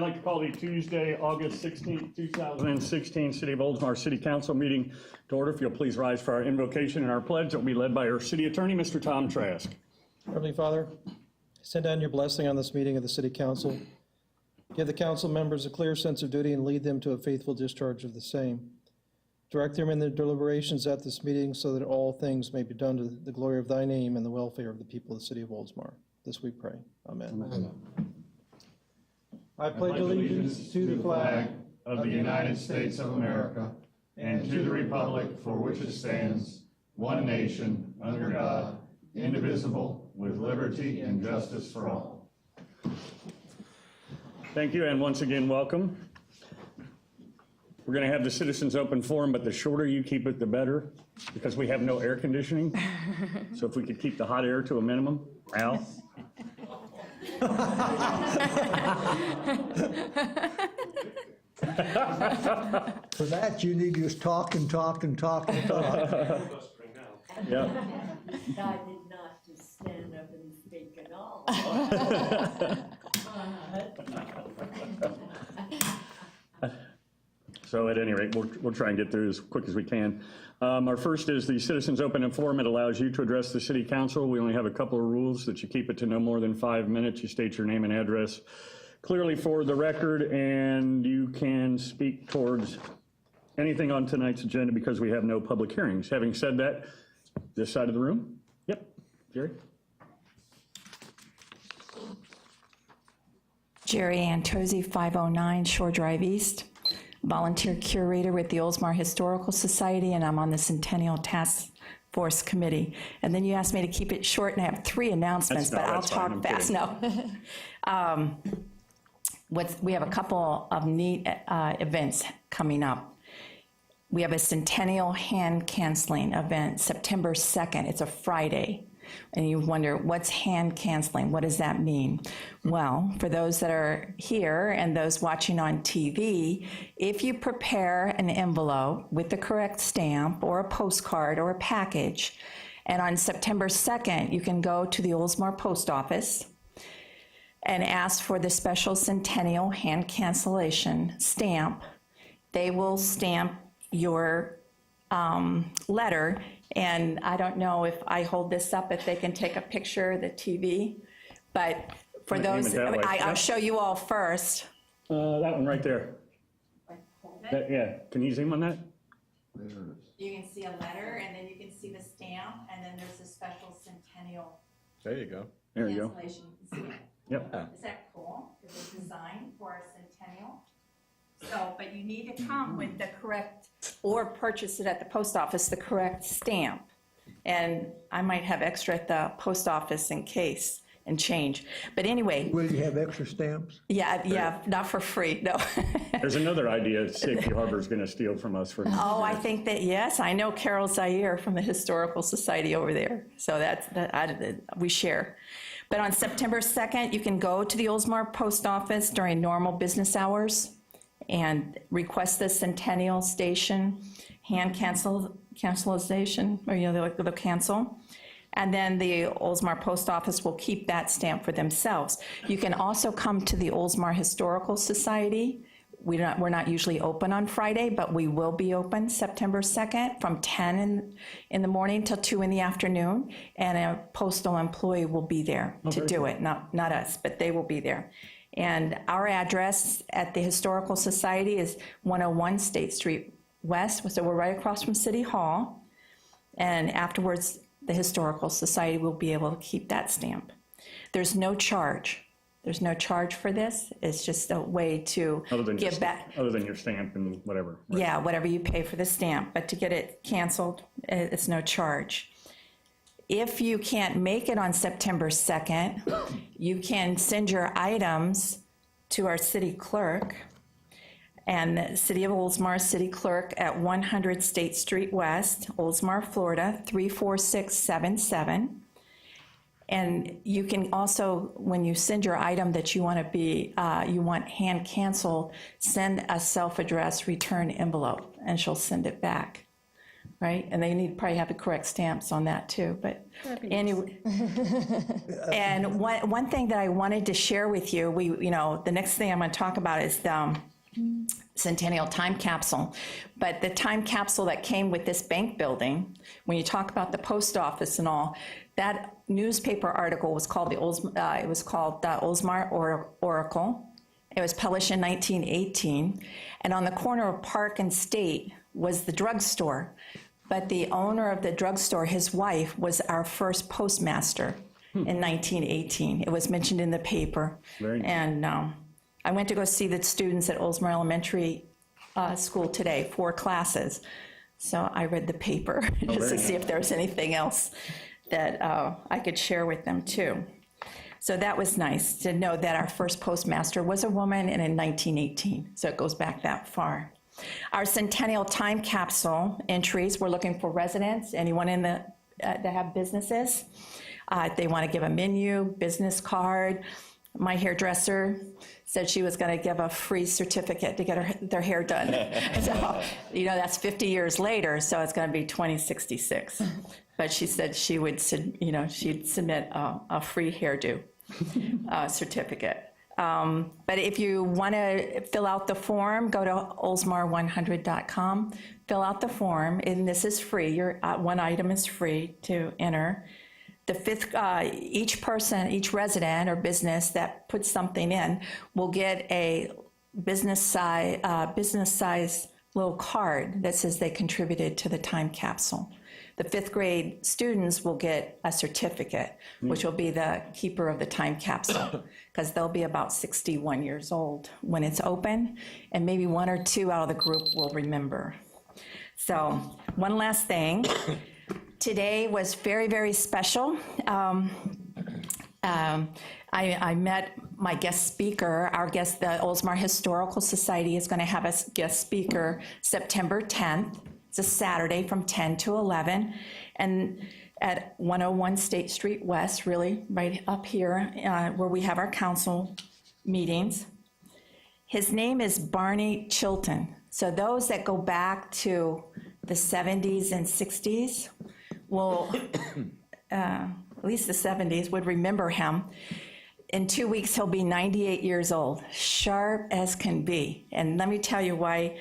like to call the Tuesday, August 16th, 2016 City of Oldsmar City Council meeting to order. If you'll please rise for our invocation and our pledge that will be led by our City Attorney, Mr. Tom Trask. Heavenly Father, send down your blessing on this meeting of the City Council. Give the council members a clear sense of duty and lead them to a faithful discharge of the same. Direct them in their deliberations at this meeting so that all things may be done to the glory of thy name and the welfare of the people of the City of Oldsmar. This we pray. Amen. Amen. I pledge allegiance to the flag of the United States of America and to the republic for which it stands, one nation, under God, indivisible, with liberty and justice for all. Thank you, and once again, welcome. We're going to have the citizens open forum, but the shorter you keep it, the better, because we have no air conditioning. So if we could keep the hot air to a minimum. Al? For that, you need to just talk and talk and talk and talk. Yeah. I did not just stand up and speak at all. So at any rate, we'll try and get through as quick as we can. Our first is the Citizens Open and Forum. It allows you to address the City Council. We only have a couple of rules: that you keep it to no more than 5 minutes. You state your name and address clearly for the record, and you can speak towards anything on tonight's agenda because we have no public hearings. Having said that, this side of the room. Yep, Jerry. Jerry Antozzi, 509 Shore Drive East, volunteer curator with the Oldsmar Historical Society, and I'm on the Centennial Task Force Committee. And then you asked me to keep it short, and I have 3 announcements, but I'll talk fast. No. We have a couple of neat events coming up. We have a Centennial hand canceling event, September 2nd. It's a Friday. And you wonder, what's hand canceling? What does that mean? Well, for those that are here and those watching on TV, if you prepare an envelope with the correct stamp or a postcard or a package, and on September 2nd, you can go to the Oldsmar Post Office and ask for the special Centennial hand cancellation stamp. They will stamp your letter. And I don't know if I hold this up, if they can take a picture of the TV, but for those, I'll show you all first. That one right there. Yeah, can you zoom on that? You can see a letter, and then you can see the stamp, and then there's a special Centennial There you go. There you go. cancellation. You can see it. Yep. Is that cool? Because it's designed for our Centennial. So, but you need to come with the correct, or purchase it at the post office, the correct stamp. And I might have extra at the post office in case, and change. But anyway. Will you have extra stamps? Yeah, not for free, no. There's another idea Safety Harbor is going to steal from us. Oh, I think that, yes, I know Carol Zaire from the Historical Society over there. So we share. But on September 2nd, you can go to the Oldsmar Post Office during normal business hours and request the Centennial Station hand cancellation, or they'll cancel. And then the Oldsmar Post Office will keep that stamp for themselves. You can also come to the Oldsmar Historical Society. We're not usually open on Friday, but we will be open September 2nd from 10 in the morning till 2 in the afternoon, and a postal employee will be there to do it, not us, but they will be there. And our address at the Historical Society is 101 State Street West, so we're right across from City Hall. And afterwards, the Historical Society will be able to keep that stamp. There's no charge. There's no charge for this. It's just a way to give back. Other than your stamp and whatever. Right? Yeah, whatever you pay for the stamp. But to get it canceled, it's no charge. If you can't make it on September 2nd, you can send your items to our city clerk, and City of Oldsmar City Clerk at 100 State Street West, Oldsmar, Florida, 34677. And you can also, when you send your item that you want you want hand canceled, send a self-addressed return envelope, and she'll send it back. right? And they need probably have the correct stamps on that too, but anyway. And one thing that I wanted to share with you, the next thing I'm going to talk about is the Centennial Time Capsule. But the time capsule that came with this bank building, when you talk about the post office and all, that newspaper article was called the Oldsmar Oracle. It was published in 1918, and on the corner of Park and State was the drugstore. But the owner of the drugstore, his wife, was our first postmaster in 1918. It was mentioned in the paper. Very nice. And I went to go see the students at Oldsmar Elementary School today, 4 classes. So I read the paper just to see if there was anything else that I could share with them too. So that was nice to know that our first postmaster was a woman and in 1918. So it goes back that far. Our Centennial Time Capsule entries, we're looking for residents, anyone in the that have businesses. They want to give a menu, business card. My hairdresser said she was going to give a free certificate to get their hair done. So, that's 50 years later, so it's going to be 2066. But she said she would, she'd submit a free hairdo certificate. But if you want to fill out the form, go to oldsmar100.com, fill out the form, and this is free. One item is free to enter. The fifth, each person, each resident or business that puts something in will get a business size little card that says they contributed to the time capsule. The 5th grade students will get a certificate, which will be the keeper of the time capsule, because they'll be about 61 years old when it's open, and maybe 1 or 2 out of the group will remember. So one last thing. Today was very, very special. I met my guest speaker. The Oldsmar Historical Society is going to have a guest speaker September 10th. It's a Saturday from 10 to 11, and at 101 State Street West, really right up here where we have our council meetings. His name is Barney Chilton. So those that go back to the 70s and 60s will, at least the 70s, would remember him. In 2 weeks, he'll be 98 years old, sharp as can be. And let me tell you why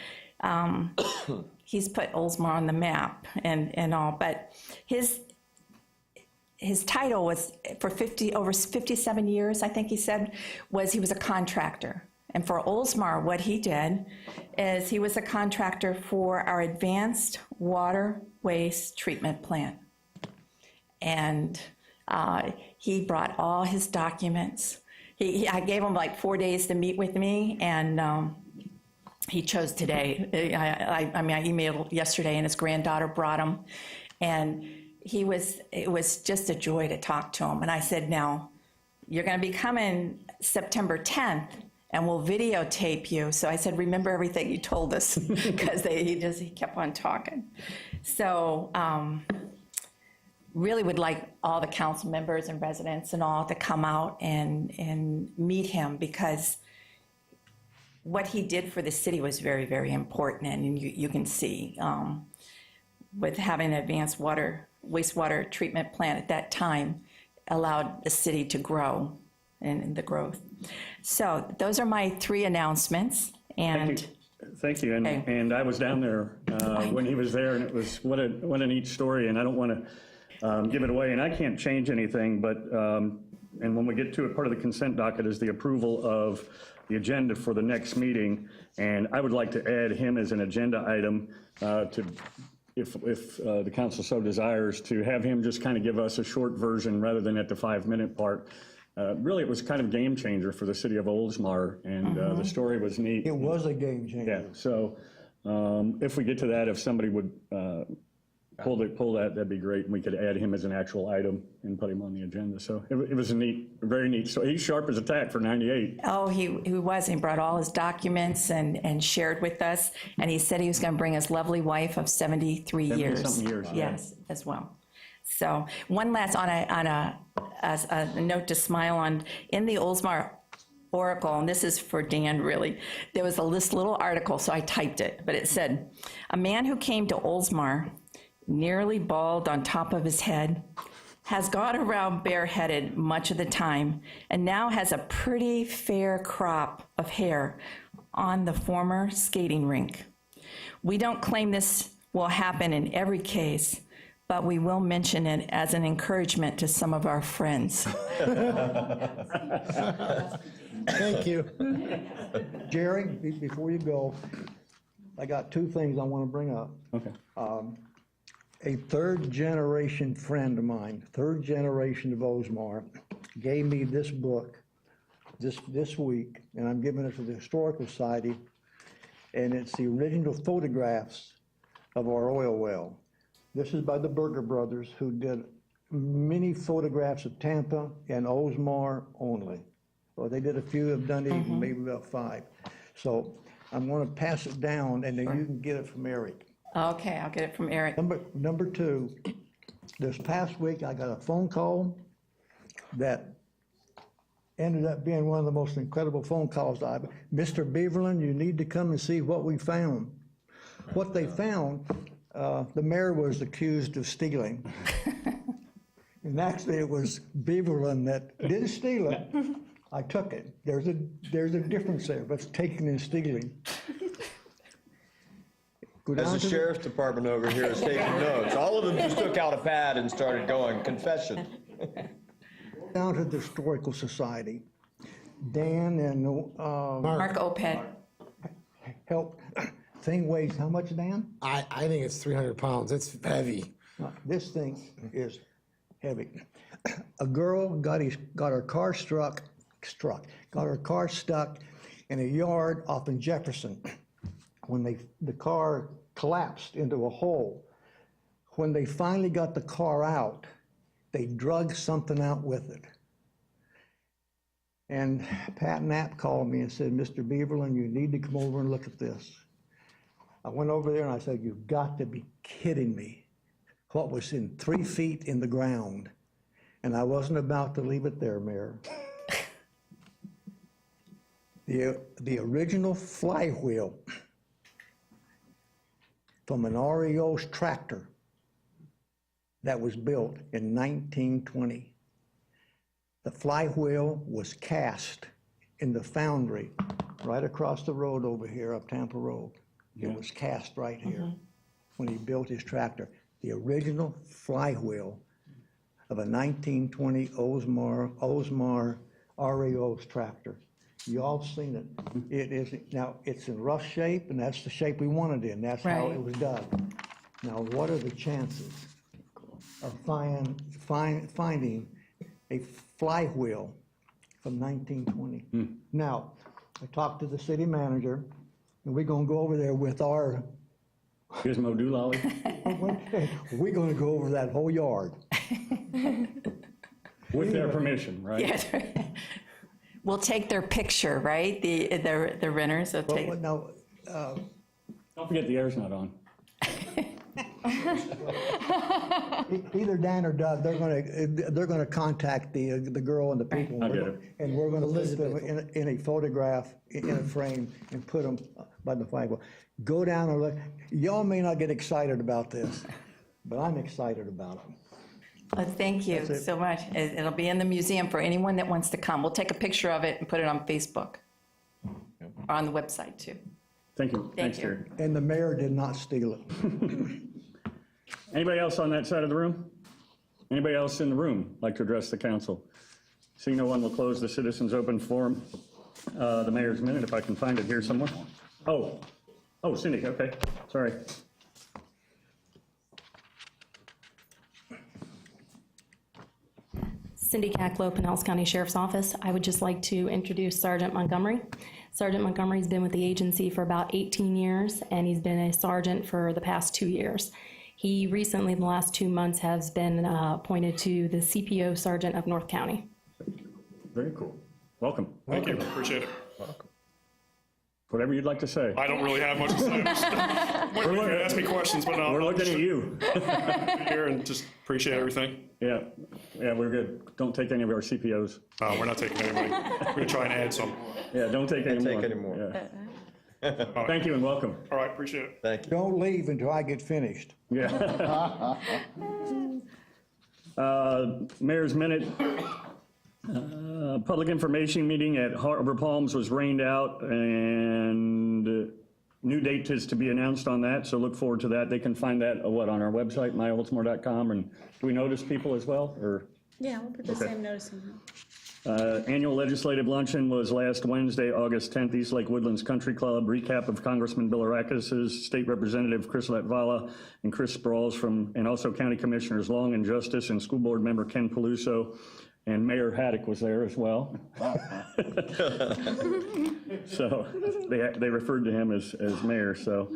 he's put Oldsmar on the map and all. But his title was, for over 57 years, I think he said, he was a contractor. And for Oldsmar, what he did is he was a contractor for our advanced water waste treatment plant. And he brought all his documents. I gave him like 4 days to meet with me, and he chose today. I emailed yesterday, and his granddaughter brought him. And it was just a joy to talk to him. And I said, now, you're going to be coming September 10th, and we'll videotape you. So I said, remember everything you told us, because he kept on talking. So really would like all the council members and residents and all to come out and meet him, because what he did for the city was very, very important. And you can see with having an advanced wastewater treatment plant at that time allowed the city to grow and the growth. So those are my 3 announcements. And Thank you. And I was down there when he was there, and it was what a neat story. And I don't want to give it away, and I can't change anything, but and when we get to it, part of the consent docket is the approval of the agenda for the next meeting, and I would like to add him as an agenda item if the council so desires, to have him just kind of give us a short version rather than at the 5-minute part. Really, it was kind of game changer for the city of Oldsmar, and the story was neat. It was a game changer. Yeah, so if we get to that, if somebody would pull that, that'd be great, and we could add him as an actual item and put him on the agenda. So it was a very neat story. He's sharp as a tack for 98. oh, he was. He brought all his documents and shared with us. And he said he was going to bring his lovely wife of 73 years. 70-something years. Yes, as well. So one last on a note to smile on, in the Oldsmar Oracle, and this is for Dan really, there was this little article, so I typed it, but it said, a man who came to Oldsmar nearly bald on top of his head, has gone around bareheaded much of the time, and now has a pretty fair crop of hair on the former skating rink. We don't claim this will happen in every case, but we will mention it as an encouragement to some of our friends. Thank you. Jerry, before you go, I got two things I want to bring up. Okay. A third-generation friend of mine, third generation of Oldsmar, gave me this book this week, and I'm giving it to the Historical Society, and it's the original photographs of our oil well. This is by the Berger brothers, who did many photographs of Tampa and Oldsmar only. Well, they did a few, have done even maybe about 5. So I'm going to pass it down, and then you can get it from Eric. Okay, I'll get it from Eric. Number 2, this past week I got a phone call that ended up being one of the most incredible phone calls Mr. Beaverland, you need to come and see what we found. What they found, the mayor was accused of stealing. And actually it was Beaverland that didn't steal it. I took it. There's a difference there, but it's taking and stealing. As the sheriff's department over here is taking notes, all of them just took out a pad and started going, confession. Down to the Historical Society. Dan and Mark Oped. helped. Thing weighs how much, Dan? I think it's 300 pounds. It's heavy. This thing is heavy. A girl got her car stuck in a yard off in Jefferson. When the car collapsed into a hole. When they finally got the car out, they drug something out with it. And Pat Knapp called me and said, Mr. Beaverland, you need to come over and look at this. I went over there and I said, you've got to be kidding me. What was in 3 feet in the ground? And I wasn't about to leave it there, Mayor. The original flywheel from an REO's tractor that was built in 1920. The flywheel was cast in the foundry right across the road over here up Tampa Road. It was cast right here when he built his tractor. The original flywheel of a 1920 Oldsmar REO's tractor. You all seen it. It is, now it's in rough shape, and that's the shape we wanted it in. That's how Right. it was done. Now, what are the chances of finding a flywheel from 1920? Now, I talked to the city manager, and we're gonna go over there with our, Gizmo Doolally. we're gonna go over that whole yard. With their permission, right? Yes. We'll take their picture, right? The renters will take. Well, now, Don't forget the air's not on. either Dan or Doug, they're gonna contact the girl and the people. I get it. And we're gonna put them in a photograph, in a frame, and put them by the flagpole. Go down and look. Y'all may not get excited about this, but I'm excited about it. Well, thank you That's it. so much. It'll be in the museum for anyone that wants to come. We'll take a picture of it and put it on Facebook, or on the website too. Thank you. Thanks, you. Jerry. And the mayor did not steal it. Anybody else on that side of the room? Anybody else in the room like to address the council? Seeing no one, will close the citizens' open forum. The mayor's minute, if I can find it here somewhere. Oh, Cindy, okay, sorry. Cindy Cacklow, Pinellas County Sheriff's Office. I would just like to introduce Sergeant Montgomery. Sergeant Montgomery's been with the agency for about 18 years, and he's been a sergeant for the past 2 years. He recently, in the last 2 months, has been appointed to the CPO Sergeant of North County. Very cool. Welcome. Thank you, appreciate it. Whatever you'd like to say. I don't really have much to say. Wait for you to ask me questions, but We're looking at you. here and just appreciate everything. Yeah, we're good. Don't take any of our CPOs. We're not taking anybody. We're gonna try and add some. Yeah, don't take any more. take any more. Yeah. Thank you and welcome. All right, appreciate it. Thank you. Don't leave until I get finished. Yeah. Mayor's minute. Public information meeting at Harbor Palms was rained out, and new date is to be announced on that, so look forward to that. They can find that, on our website, myoldsmar.com, and do we notice people as well, or? Yeah, we'll put the same notice in. Annual legislative luncheon was last Wednesday, August 10th, East Lake Woodlands Country Club. Recap of Congressman Bilirakis', State Representative Chris Latvala, and Chris Sprouls and also County Commissioners Long and Justice, and School Board Member Ken Peluso, and Mayor Haddock was there as well. So they referred to him as mayor. So,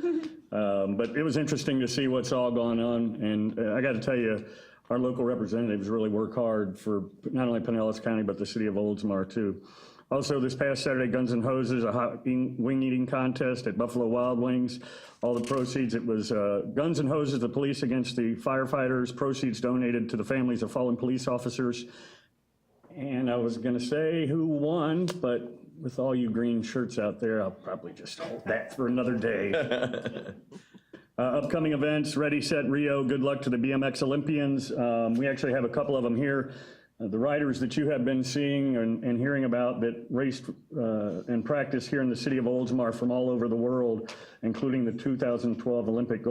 but it was interesting to see what's all gone on, and I got to tell you, our local representatives really work hard for not only Pinellas County, but the city of Oldsmar too. Also, this past Saturday, Guns and Hoses, a hot wing eating contest at Buffalo Wild Wings. All the proceeds, it was Guns and Hoses, the police against the firefighters, proceeds donated to the families of fallen police officers. And I was gonna say who won, but with all you green shirts out there, I'll probably just hold that for another day. Upcoming events, Ready, Set, Rio. Good luck to the BMX Olympians. We actually have a couple of them here. The riders that you have been seeing and hearing about that raced and practiced here in the city of Oldsmar from all over the world, including the 2012 Olympic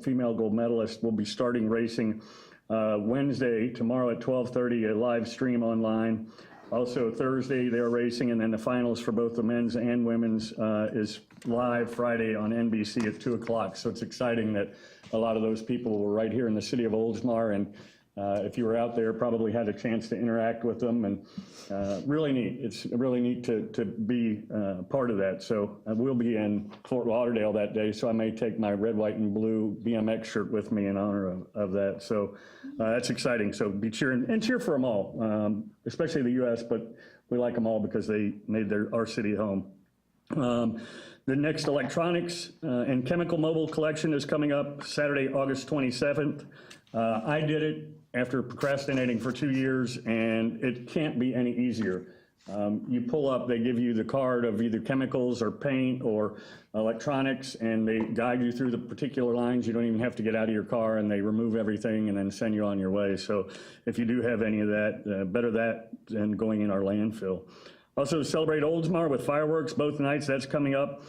female gold medalist, will be starting racing Wednesday, tomorrow at 12:30, a live stream online. Also Thursday, they're racing, and then the finals for both the men's and women's is live Friday on NBC at 2 o'clock. So it's exciting that a lot of those people were right here in the city of Oldsmar, and if you were out there, probably had a chance to interact with them, and really neat. It's really neat to be part of that. So we'll be in Fort Lauderdale that day, so I may take my red, white, and blue BMX shirt with me in honor of that. So that's exciting. So be cheering, and cheer for them all, especially the U.S., but we like them all because they made our city home. The next electronics and chemical mobile collection is coming up Saturday, August 27th. I did it after procrastinating for 2 years, and it can't be any easier. You pull up, they give you the card of either chemicals or paint or electronics, and they guide you through the particular lines. You don't even have to get out of your car, and they remove everything and then send you on your way. So if you do have any of that, better that than going in our landfill. Also, celebrate Oldsmar with fireworks both nights. That's coming up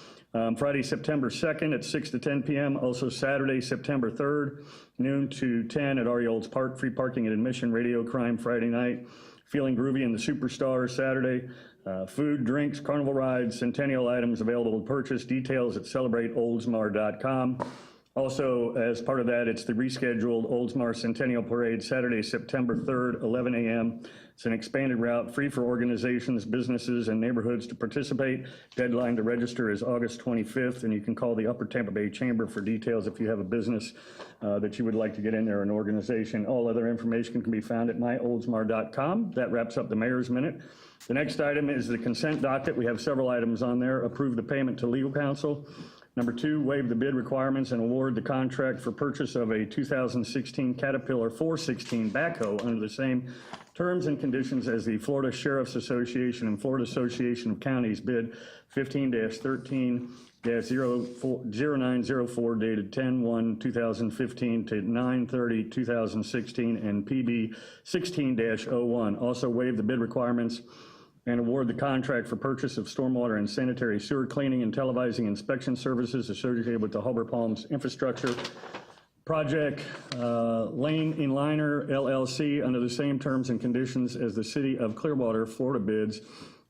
Friday, September 2nd at 6 to 10 p.m. Also Saturday, September 3rd, noon to 10 at Ari Olds Park. Free parking and admission. Radio Crime Friday night. Feeling Groovy and the Superstars Saturday. Food, drinks, carnival rides, centennial items available to purchase. Details at celebrateoldsmar.com. Also, as part of that, it's the rescheduled Oldsmar Centennial Parade, Saturday, September 3rd, 11 a.m. It's an expanded route, free for organizations, businesses, and neighborhoods to participate. Deadline to register is August 25th, and you can call the Upper Tampa Bay Chamber for details if you have a business that you would like to get in there, an organization. All other information can be found at myoldsmar.com. That wraps up the Mayor's Minute. The next item is the consent docket. We have several items on there. Approve the payment to legal counsel. Number 2, waive the bid requirements and award the contract for purchase of a 2016 Caterpillar 416 backhoe under the same terms and conditions as the Florida Sheriff's Association and Florida Association of Counties bid 15-13-0904 dated 10/1/2015 to 9/30/2016 and PB 16-01. Also waive the bid requirements and award the contract for purchase of stormwater and sanitary sewer cleaning and televising inspection services associated with the Harbor Palms infrastructure project. Layne Inliner, LLC, under the same terms and conditions as the City of Clearwater, Florida bids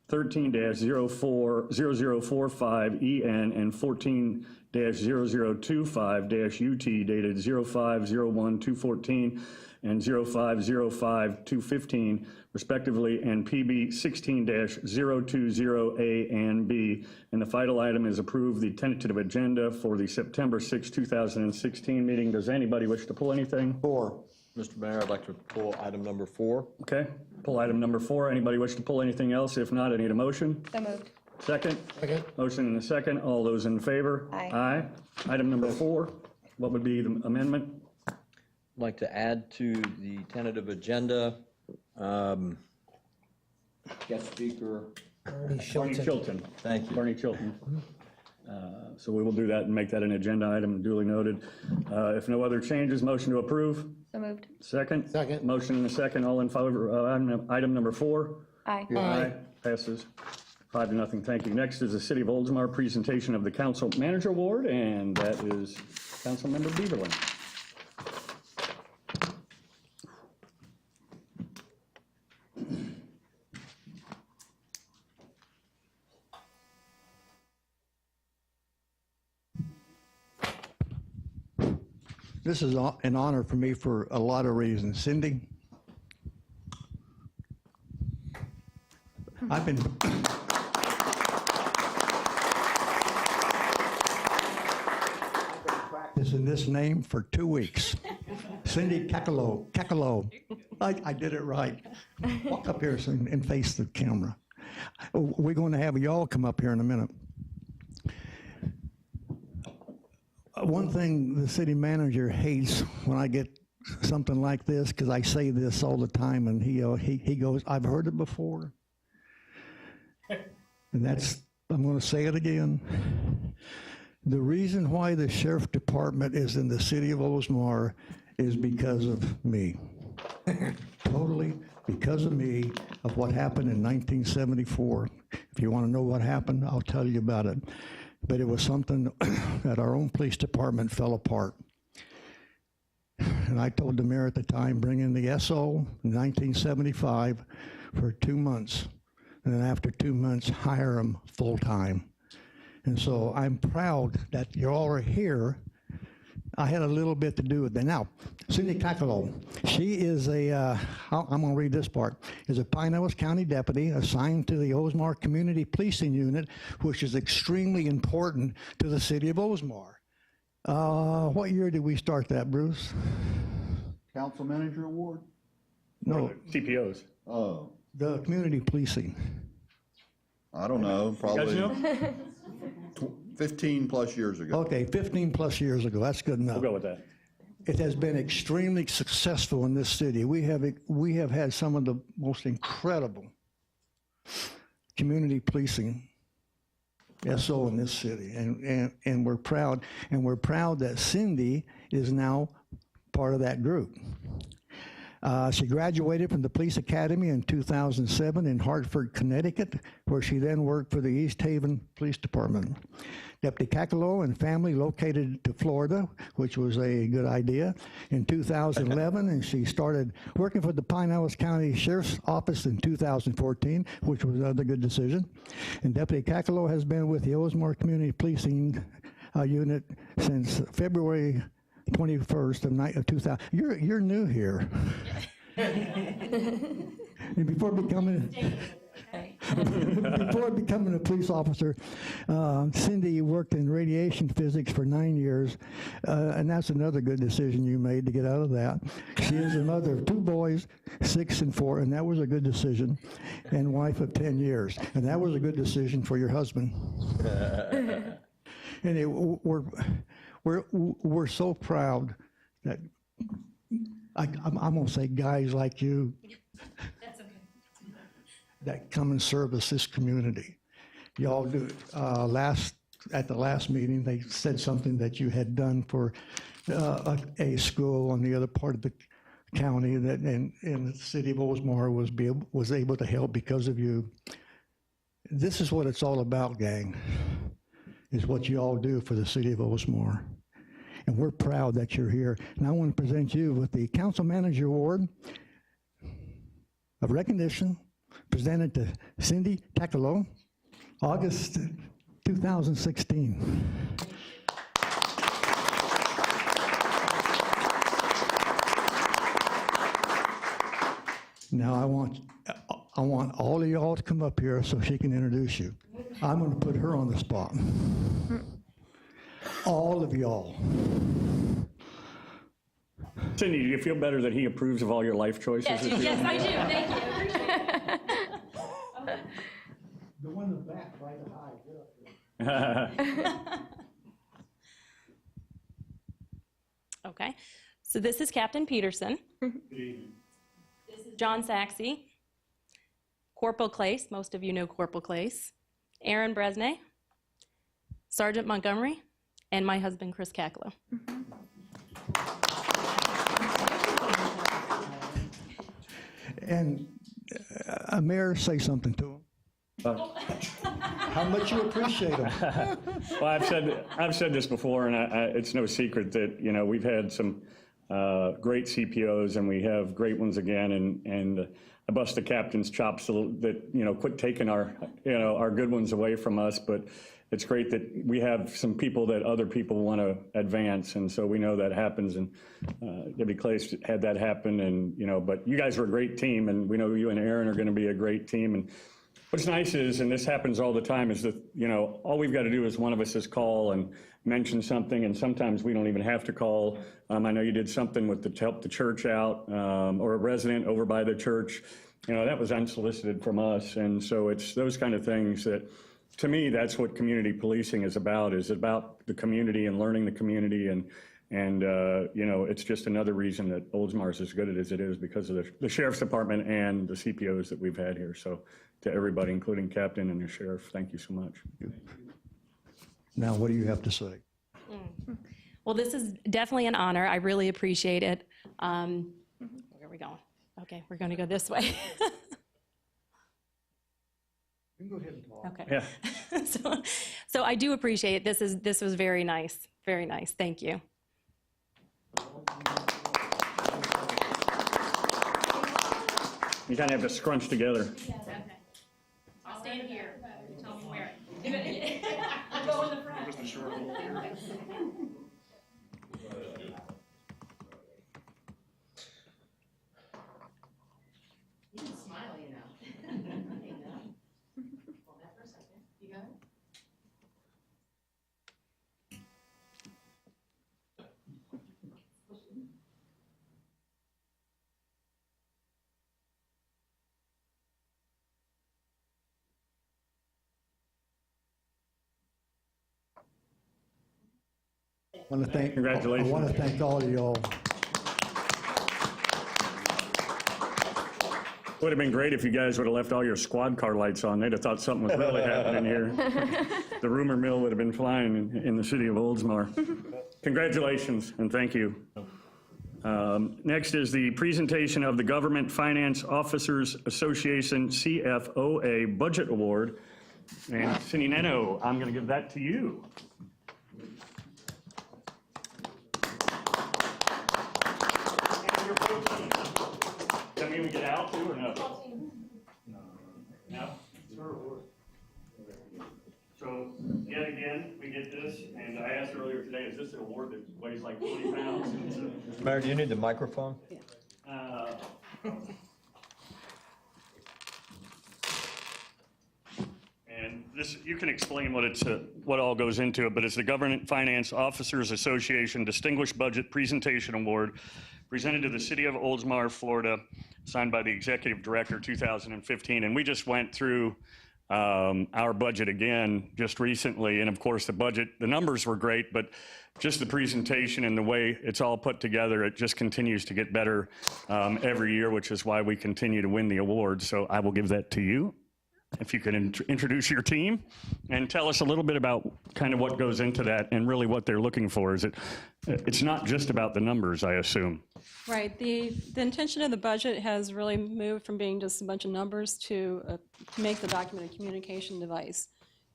13-0045 EN and 14-0025 UT dated 05/01/214 and 05/05/215 respectively, and PB 16-020 A and B. And the final item is approve the tentative agenda for the September 6, 2016 meeting. Does anybody wish to pull anything? 4. Mr. Mayor, I'd like to pull item number 4. Okay, pull item number 4. Anybody wish to pull anything else? If not, I need a motion. So moved. Second? Second. Motion and a second. All those in favor? Aye. Aye. Item number 4, what would be the amendment? I'd like to add to the tentative agenda, guest speaker. Bernie Barney Shelton. Chilton. Thank you. Barney Chilton. So we will do that and make that an agenda item, duly noted. If no other changes, motion to approve. So moved. Second? Second. Motion and a second. All in favor of item number 4? Aye. Aye. Passes 5-0. Thank you. Next is the City of Oldsmar presentation of the Council Manager Award, and that is Councilmember Beaverland. This is an honor for me for a lot of reasons. Cindy, I've been practicing this name for 2 weeks. Cindy Kakalo. I did it right. Walk up here and face the camera. We're going to have y'all come up here in a minute. One thing the city manager hates when I get something like this, because I say this all the time, and he goes, "I've heard it before." And that's, I'm going to say it again. The reason why the sheriff department is in the city of Oldsmar is because of me. Totally because of me, of what happened in 1974. If you want to know what happened, I'll tell you about it. But it was something that our own police department fell apart. And I told the mayor at the time, bring in the SO in 1975 for 2 months. And then after 2 months, hire them full-time. And so I'm proud that you all are here. I had a little bit to do with that. Now, Cindy Kakalo, she is I'm going to read this part, is a Pinellas County deputy assigned to the Oldsmar Community Policing Unit, which is extremely important to the city of Oldsmar. What year did we start that, Bruce? Council Manager Award? No, CPOs. Oh, the community policing. I don't know, You probably guys know? 15 plus years ago. Okay, 15 plus years ago, that's good enough. We'll go with that. It has been extremely successful in this city. We have had some of the most incredible community policing SO in this city, and we're proud. And we're proud that Cindy is now part of that group. She graduated from the Police Academy in 2007 in Hartford, Connecticut, where she then worked for the East Haven Police Department. Deputy Kakalo and family located to Florida, which was a good idea, in 2011, and she started working for the Pinellas County Sheriff's Office in 2014, which was another good decision. And Deputy Kakalo has been with the Oldsmar Community Policing Unit since February 21st of 2000. You're new here. And before becoming a police officer, Cindy worked in radiation physics for 9 years, and that's another good decision you made to get out of that. She is a mother of 2 boys, 6 and 4, and that was a good decision, and wife of 10 years, and that was a good decision for your husband. And we're so proud that I'm going to say guys like you that come and service this community. Y'all do. At the last meeting, they said something that you had done for a school on the other part of the county, that and the city of Oldsmar was able to help because of you. This is what it's all about, gang, is what you all do for the city of Oldsmar. And we're proud that you're here. And I want to present you with the Council Manager Award of recognition presented to Cindy Kakalo, August 2016. Now I want all of y'all to come up here so she can introduce you. I'm going to put her on the spot. All of y'all. Cindy, do you feel better that he approves of all your life choices? Yes, I do. Thank you. The one in the back, right behind. Okay, so this is Captain Peterson. This is John Saxey. Corporal Clace, most of you know Corporal Clace. Aaron Bresnay. Sergeant Montgomery, and my husband, Chris Cacklo. And Mayor, say something to him. How much you appreciate him. Well, I've said this before, and it's no secret that, you know, we've had some great CPOs, and we have great ones again, and I bust the captain's chops a little, that, you know, quit taking our, you know, our good ones away from us, but it's great that we have some people that other people want to advance, and so we know that happens, and Debbie Clay had that happen, and, you know, but you guys are a great team, and we know you and Aaron are going to be a great team. And what's nice is, and this happens all the time, is that, you know, all we've got to do is one of us is call and mention something, and sometimes we don't even have to call. I know you did something with to help the church out, or a resident over by the church. You know, that was unsolicited from us, and so it's those kind of things that, to me, that's what community policing is about the community and learning the community, and you know, it's just another reason that Oldsmar is as good as it is, because of the Sheriff's Department and the CPOs that we've had here. So to everybody, including Captain and the Sheriff, thank you so much. Now, what do you have to say? Well, this is definitely an honor. I really appreciate it. Where are we going? Okay, we're going to go this way. You can go ahead and talk. Okay. Yeah. So I do appreciate it. This was very nice. Very nice. Thank you. You kind of have to scrunch together. I'll stand here. Tell me where. I'll go in the front. You can smile, you know. Hold that for a second. You got it? Congratulations. I want to thank all of y'all. Would have been great if you guys would have left all your squad car lights on. They'd have thought something was really happening here. The rumor mill would have been flying in the city of Oldsmar. Congratulations, and thank you. Next is the presentation of the Government Finance Officers Association CFOA Budget Award. And Cindy Neno, I'm going to give that to you. Does that mean we get out too, or no? No? So, yet again, we get this, and I asked earlier today, is this an award that weighs like 40 pounds? Mayor, do you need the microphone? And this, you can explain what all goes into it, but it's the Government Finance Officers Association Distinguished Budget Presentation Award, presented to the City of Oldsmar, Florida, signed by the Executive Director, 2015. And we just went through our budget again just recently, and of course the numbers were great, but just the presentation and the way it's all put together, it just continues to get better every year, which is why we continue to win the award. So I will give that to you. If you could introduce your team and tell us a little bit about kind of what goes into that and really what they're looking for. It's not just about the numbers, I assume. Right. The intention of the budget has really moved from being just a bunch of numbers to make the document a communication device.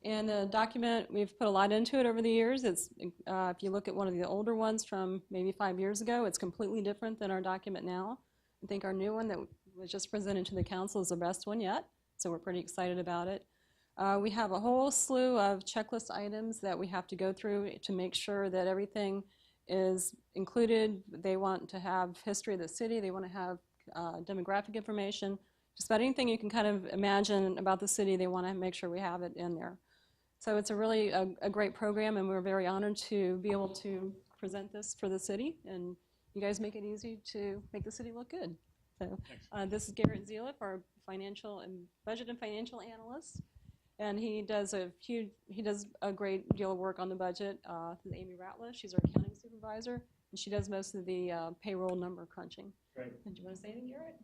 And the document, we've put a lot into it over the years. It's if you look at one of the older ones from maybe 5 years ago, it's completely different than our document now. I think our new one that was just presented to the council is the best one yet, so we're pretty excited about it. We have a whole slew of checklist items that we have to go through to make sure that everything is included. They want to have history of the city. They want to have demographic information. Just about anything you can kind of imagine about the city, they want to make sure we have it in there. So it's a really a great program, and we're very honored to be able to present this for the city. And you guys make it easy to make the city look good. So this is Garrett Zieliff, our financial and budget and financial analyst. And he does a great deal of work on the budget. This is Amy Ratliff, she's our accounting supervisor, and she does most of the payroll number crunching. Great. And do you want to say anything, Garrett?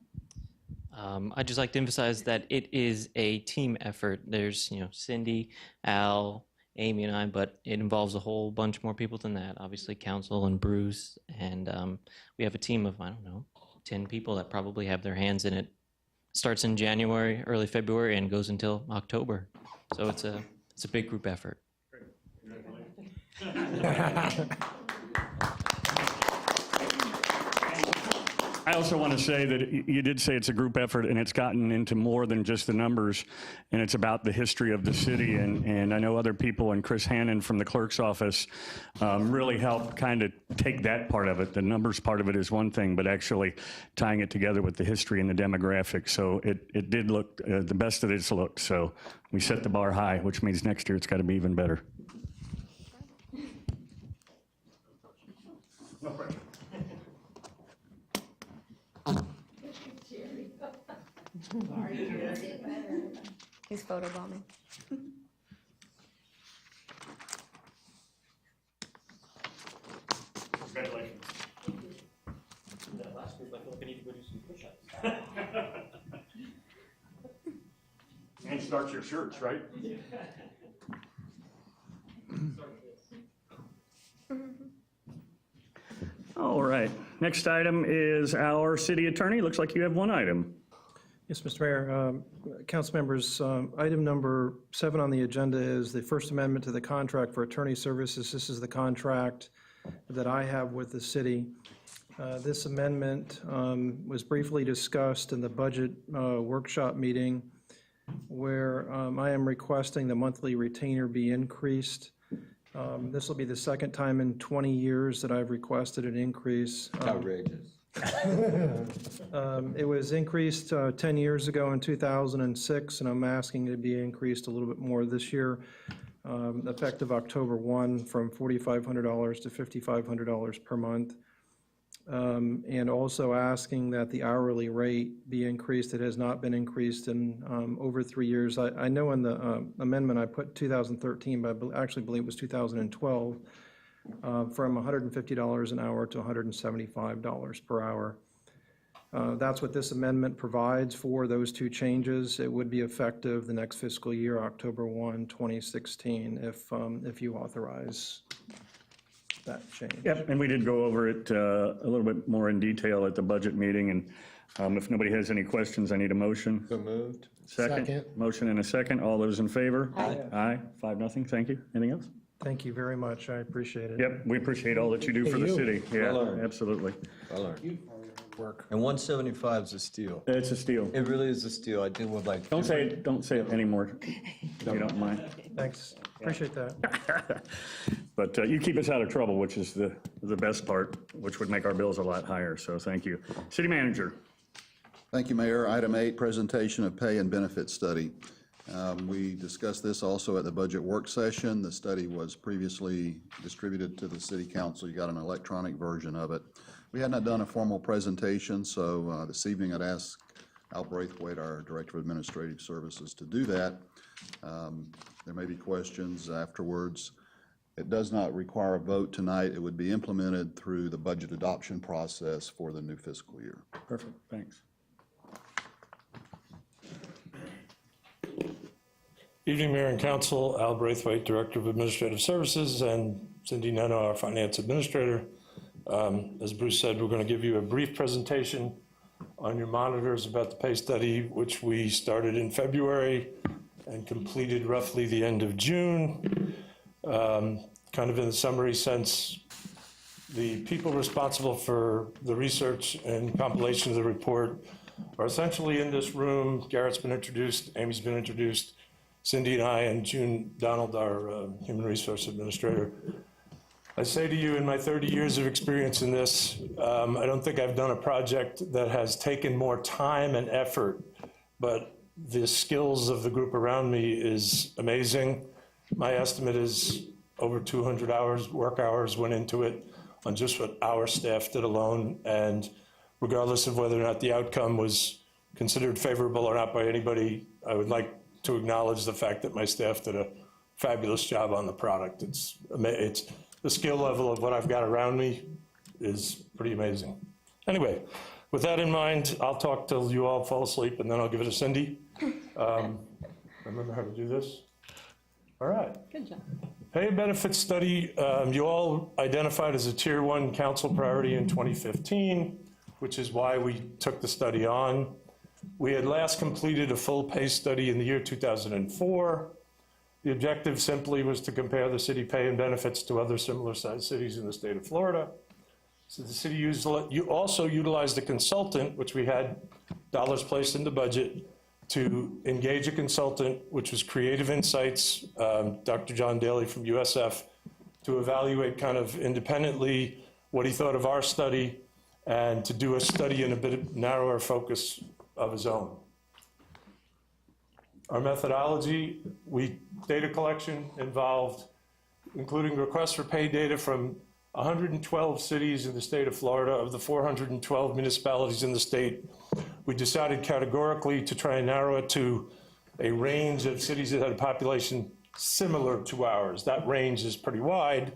I'd just like to emphasize that it is a team effort. There's, Cindy, Al, Amy and I, but it involves a whole bunch more people than that. Obviously, counsel and Bruce, and we have a team of, I don't know, 10 people that probably have their hands in it. Starts in January, early February, and goes until October. So it's a big group effort. I also want to say that you did say it's a group effort, and it's gotten into more than just the numbers, and it's about the history of the city. And I know other people, and Chris Hannon from the clerk's office really helped kind of take that part of it. The numbers part of it is one thing, but actually tying it together with the history and the demographics. So it did look the best that it's looked. So we set the bar high, which means next year it's got to be even better. He's photobombing. Congratulations. Last group, I feel like I need to go do some push-ups. And start your shirts, right? All right. Next item is our city attorney. Looks like you have one item. Yes, Mr. Mayor, council members, item number 7 on the agenda is the First Amendment to the contract for attorney services. This is the contract that I have with the city. This amendment was briefly discussed in the budget workshop meeting, where I am requesting the monthly retainer be increased. This will be the second time in 20 years that I've requested an increase. Outrageous. It was increased 10 years ago in 2006, and I'm asking it to be increased a little bit more this year, effective October 1, from $4,500 to $5,500 per month. And also asking that the hourly rate be increased. It has not been increased in over 3 years. I know in the amendment I put 2013, but I actually believe it was 2012. From $150 an hour to $175 per hour. That's what this amendment provides for those two changes. It would be effective the next fiscal year, October 1, 2016, if you authorize that change. Yep, and we did go over it a little bit more in detail at the budget meeting, and if nobody has any questions, I need a motion. So moved. Second. Motion and a second. All those in favor? Aye. Aye. 5-0. Thank you. Anything else? Thank you very much. I appreciate it. Yep, we appreciate all that you do for the city. Yeah, Well earned. absolutely. Well earned. And 175 is a steal. It's a steal. It really is a steal. I did would like. Don't say it anymore, if you don't mind. Thanks. Appreciate that. But you keep us out of trouble, which is the best part, which would make our bills a lot higher, so thank you. City Manager. Thank you, Mayor. Item 8, presentation of pay and benefit study. We discussed this also at the budget work session. The study was previously distributed to the City Council. You got an electronic version of it. We had not done a formal presentation, so this evening I'd ask Al Braithwaite, our Director of Administrative Services, to do that. There may be questions afterwards. It does not require a vote tonight. It would be implemented through the budget adoption process for the new fiscal year. Perfect, thanks. Evening, Mayor and Council. Al Braithwaite, Director of Administrative Services, and Cindy Neno, our Finance Administrator. As Bruce said, we're going to give you a brief presentation on your monitors about the pay study, which we started in February and completed roughly the end of June. Kind of in the summary sense, the people responsible for the research and compilation of the report are essentially in this room. Garrett's been introduced, Amy's been introduced, Cindy and I, and June Donald, our Human Resource Administrator. I say to you, in my 30 years of experience in this, I don't think I've done a project that has taken more time and effort, but the skills of the group around me is amazing. My estimate is over 200 hours, work hours went into it on just what our staff did alone. And regardless of whether or not the outcome was considered favorable or not by anybody, I would like to acknowledge the fact that my staff did a fabulous job on the product. It's the skill level of what I've got around me is pretty amazing. Anyway, with that in mind, I'll talk till you all fall asleep, and then I'll give it to Cindy. Remember how to do this? All right. Good job. Pay and benefits study, you all identified as a Tier 1 council priority in 2015, which is why we took the study on. We had last completed a full pay study in the year 2004. The objective simply was to compare the city pay and benefits to other similar sized cities in the state of Florida. So the city also utilized a consultant, which we had dollars placed in the budget, to engage a consultant, which was Creative Insights, Dr. John Daly from USF, to evaluate kind of independently what he thought of our study and to do a study in a bit narrower focus of his own. Our methodology, data collection involved including requests for pay data from 112 cities in the state of Florida. Of the 412 municipalities in the state, we decided categorically to try and narrow it to a range of cities that had a population similar to ours. That range is pretty wide.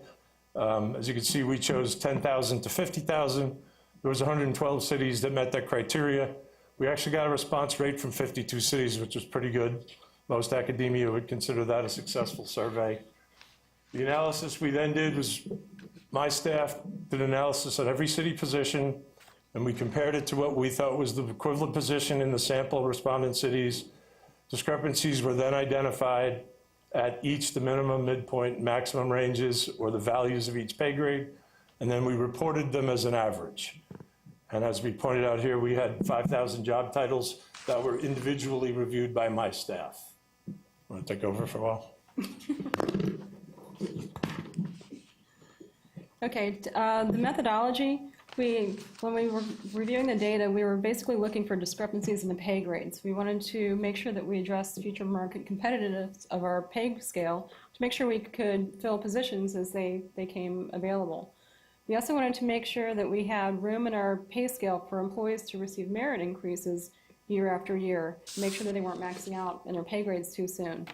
As you can see, we chose 10,000 to 50,000. There was 112 cities that met that criteria. We actually got a response rate from 52 cities, which was pretty good. Most academia would consider that a successful survey. The analysis we then did was, my staff did analysis on every city position, and we compared it to what we thought was the equivalent position in the sample respondent cities. Discrepancies were then identified at each the minimum, midpoint, maximum ranges, or the values of each pay grade, and then we reported them as an average. And as we pointed out here, we had 5,000 job titles that were individually reviewed by my staff. Want to take over for a while? Okay, the methodology, when we were reviewing the data, we were basically looking for discrepancies in the pay grades. We wanted to make sure that we addressed future market competitiveness of our pay scale to make sure we could fill positions as they came available. We also wanted to make sure that we had room in our pay scale for employees to receive merit increases year after year, to make sure that they weren't maxing out in their pay grades too soon.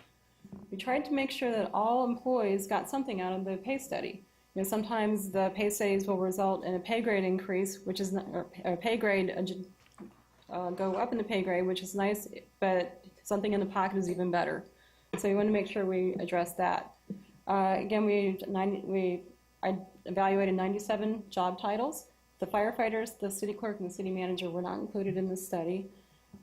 We tried to make sure that all employees got something out of the pay study. You know, sometimes the pay studies will result in a pay grade increase, which is a pay grade go up in the pay grade, which is nice, but something in the pocket is even better. So we want to make sure we address that. Again, I evaluated 97 job titles. The firefighters, the city clerk, and the city manager were not included in this study.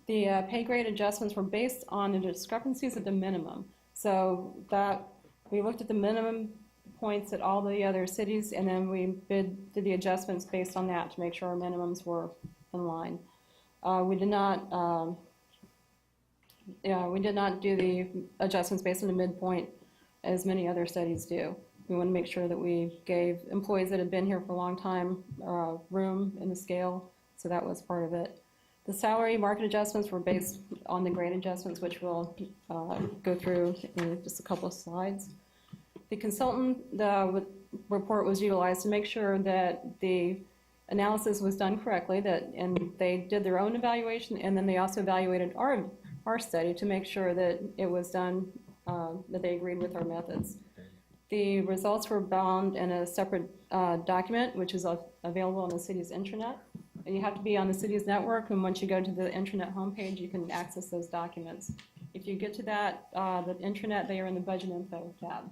The pay grade adjustments were based on the discrepancies at the minimum. So that we looked at the minimum points at all the other cities, and then we did the adjustments based on that to make sure our minimums were in line. We did not do the adjustments based on the midpoint as many other studies do. We want to make sure that we gave employees that had been here for a long time room in the scale, so that was part of it. The salary market adjustments were based on the grade adjustments, which we'll go through in just a couple of slides. The consultant report was utilized to make sure that the analysis was done correctly, and they did their own evaluation, and then they also evaluated our study to make sure that it was done, that they agreed with our methods. The results were bound in a separate document, which is available on the city's intranet. And you have to be on the city's network, and once you go to the intranet homepage, you can access those documents. If you get to that, the intranet, they are in the budget info tab.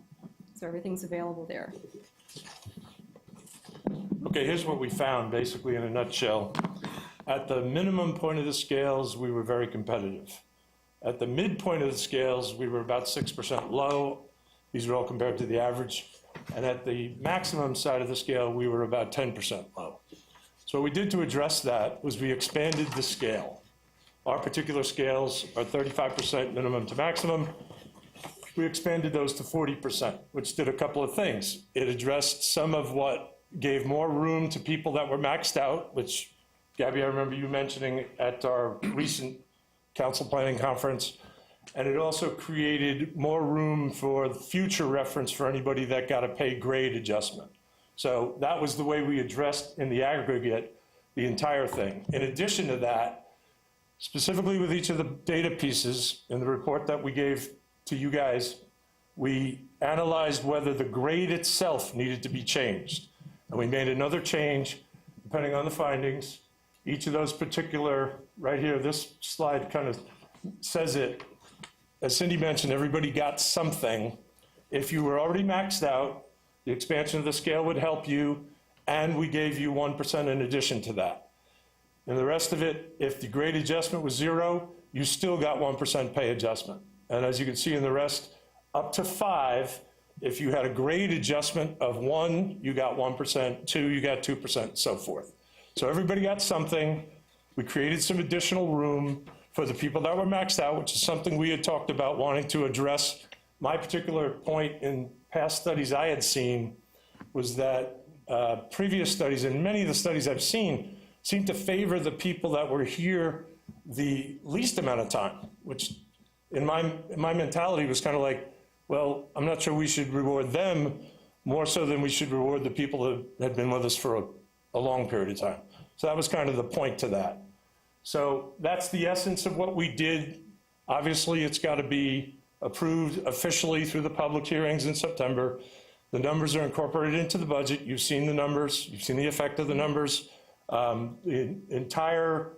So everything's available there. Okay, here's what we found, basically in a nutshell. At the minimum point of the scales, we were very competitive. At the midpoint of the scales, we were about 6% low. These are all compared to the average. And at the maximum side of the scale, we were about 10% low. So what we did to address that was we expanded the scale. Our particular scales are 35% minimum to maximum. We expanded those to 40%, which did a couple of things. It addressed some of what gave more room to people that were maxed out, which, Gabby, I remember you mentioning at our recent council planning conference. And it also created more room for future reference for anybody that got a pay grade adjustment. So that was the way we addressed in the aggregate the entire thing. In addition to that, specifically with each of the data pieces in the report that we gave to you guys, we analyzed whether the grade itself needed to be changed. And we made another change depending on the findings. Each of those particular, right here, this slide kind of says it. As Cindy mentioned, everybody got something. if you were already maxed out, the expansion of the scale would help you, and we gave you 1% in addition to that. And the rest of it, if the grade adjustment was 0, you still got 1% pay adjustment. And as you can see in the rest, up to 5, if you had a grade adjustment of 1, you got 1%, 2, you got 2%, and so forth. So everybody got something. We created some additional room for the people that were maxed out, which is something we had talked about wanting to address. My particular point in past studies I had seen was that previous studies, and many of the studies I've seen, seem to favor the people that were here the least amount of time, which in my mentality was kind of like, well, I'm not sure we should reward them more so than we should reward the people that had been with us for a long period of time. So that was kind of the point to that. So that's the essence of what we did. Obviously, it's got to be approved officially through the public hearings in September. The numbers are incorporated into the budget. You've seen the numbers. You've seen the effect of the numbers. The entire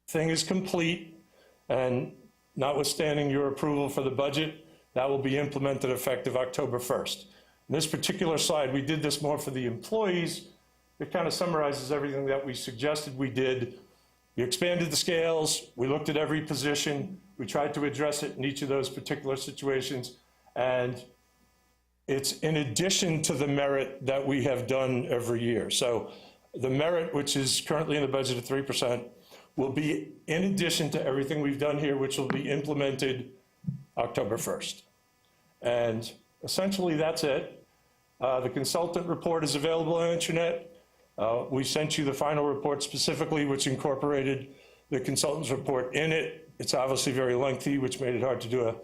thing is complete, and notwithstanding your approval for the budget, that will be implemented effective October 1st. In this particular slide, we did this more for the employees. It kind of summarizes everything that we suggested we did. We expanded the scales. We looked at every position. We tried to address it in each of those particular situations. And it's in addition to the merit that we have done every year. So the merit, which is currently in the budget of 3%, will be in addition to everything we've done here, which will be implemented October 1st. And essentially, that's it. The consultant report is available on the internet. We sent you the final report specifically, which incorporated the consultant's report in it. It's obviously very lengthy, which made it hard to do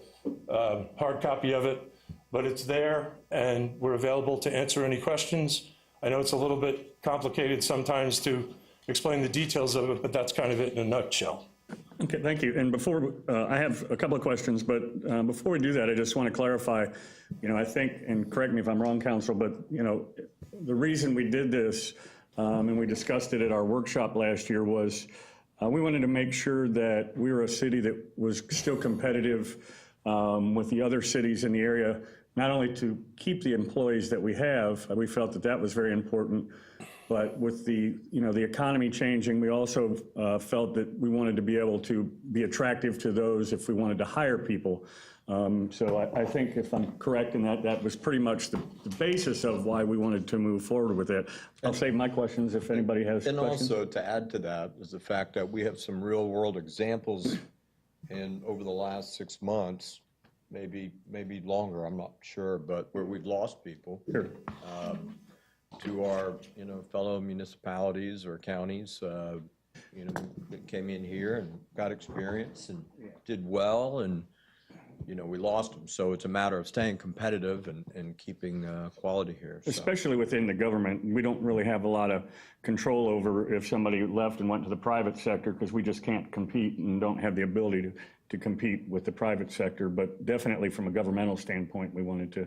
a hard copy of it, but it's there, and we're available to answer any questions. I know it's a little bit complicated sometimes to explain the details of it, but that's kind of it in a nutshell. Okay, thank you. And before, I have a couple of questions, but before we do that, I just want to clarify, I think, and correct me if I'm wrong, Counsel, but, the reason we did this, and we discussed it at our workshop last year, was we wanted to make sure that we were a city that was still competitive with the other cities in the area, not only to keep the employees that we have, we felt that that was very important, but with the economy changing, we also felt that we wanted to be able to be attractive to those if we wanted to hire people. So I think if I'm correct in that, that was pretty much the basis of why we wanted to move forward with it. I'll save my questions if anybody has questions. And also to add to that is the fact that we have some real world examples over the last 6 months, maybe longer, I'm not sure, but where we've lost people. Sure. To our, fellow municipalities or counties, came in here and got experience and did well, and, we lost them. So it's a matter of staying competitive and keeping quality here. So. Especially within the government, we don't really have a lot of control over if somebody left and went to the private sector, because we just can't compete and don't have the ability to compete with the private sector. But definitely from a governmental standpoint, we wanted to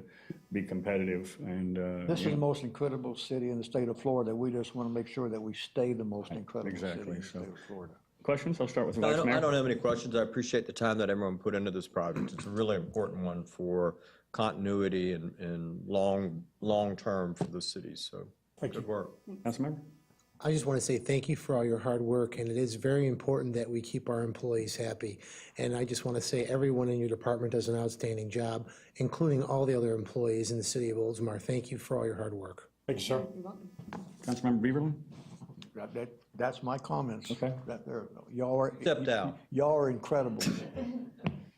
be competitive. And this is the most incredible city in the state of Florida. We just want to make sure that we stay the most incredible city in the state of Florida. Questions? I'll start with the No, Vice Mayor. I don't have any questions. I appreciate the time that everyone put into this project. It's a really important one for continuity and long term for the city. So good work. Councilmember? I just want to say thank you for all your hard work, and it is very important that we keep our employees happy. And I just want to say everyone in your department does an outstanding job, including all the other employees in the city of Oldsmar. Thank you for all your hard work. Thank you, sir. Councilmember Beaverland? That's my comments. Okay. Y'all are Step down. Y'all are incredible.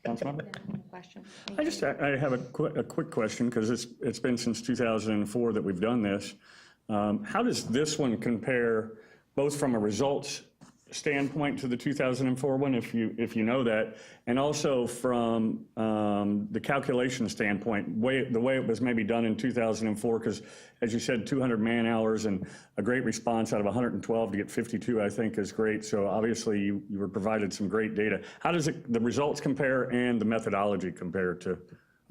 Councilmember? Question. I have a quick question, because it's been since 2004 that we've done this. How does this one compare, both from a results standpoint to the 2004 one, if you know that, and also from the calculation standpoint, the way it was maybe done in 2004, because as you said, 200 man hours and a great response out of 112 to get 52, I think is great. So obviously you were provided some great data. How does the results compare and the methodology compare to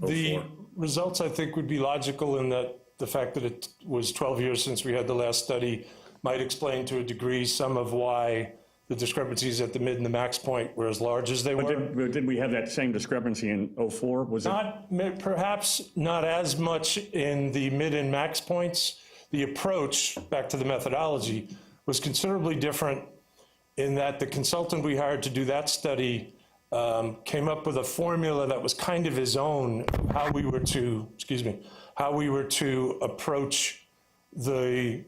04? The results, I think, would be logical in that the fact that it was 12 years since we had the last study might explain to a degree some of why the the discrepancies at the mid and the max point were as large as they were. Did we have that same discrepancy in '04? Was it? Perhaps not as much in the mid and max points. The approach, back to the methodology, was considerably different in that the consultant we hired to do that study came up with a formula that was kind of his own, how we were to approach the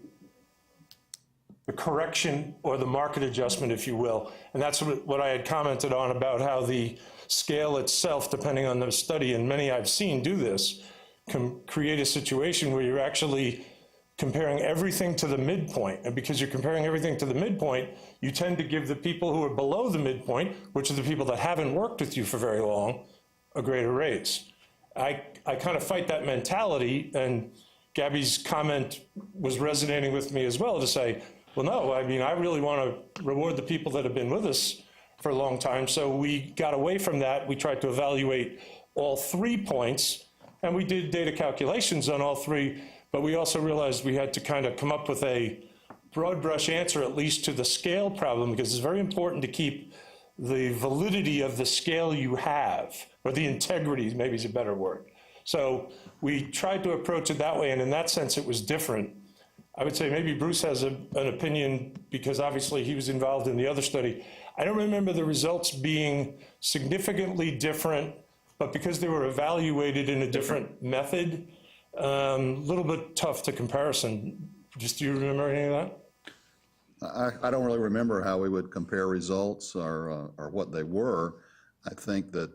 correction or the market adjustment, if you will. And that's what I had commented on about how the scale itself, depending on the study, and many I've seen do this, can create a situation where you're actually comparing everything to the midpoint. And because you're comparing everything to the midpoint, you tend to give the people who are below the midpoint, which are the people that haven't worked with you for very long, a greater raise. I kind of fight that mentality, and Gabby's comment was resonating with me as well to say, well, no, I mean, I really want to reward the people that have been with us for a long time. So we got away from that. We tried to evaluate all 3 points, and we did data calculations on all 3, but we also realized we had to kind of come up with a broad brush answer, at least to the scale problem, because it's very important to keep the validity of the scale you have, or the integrity, maybe is a better word. So we tried to approach it that way, and in that sense, it was different. I would say maybe Bruce has an opinion, because obviously he was involved in the other study. I don't remember the results being significantly different, but because they were evaluated in a different method, a little bit tough to comparison. Just, do you remember any of that? I don't really remember how we would compare results or what they were. I think that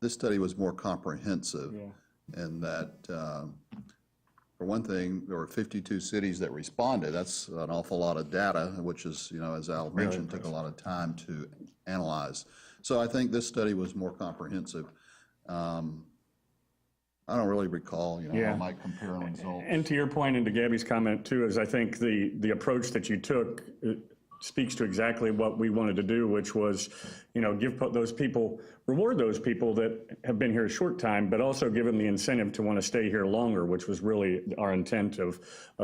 this study was more comprehensive in that, for one thing, there were 52 cities that responded. That's an awful lot of data, which is, as Al mentioned, took a lot of time to analyze. So I think this study was more comprehensive. I don't really recall, how I might compare results. And to your point, and to Gabby's comment too, is I think the approach that you took speaks to exactly what we wanted to do, which was, reward those people that have been here a short time, but also give them the incentive to want to stay here longer, which was really our intent of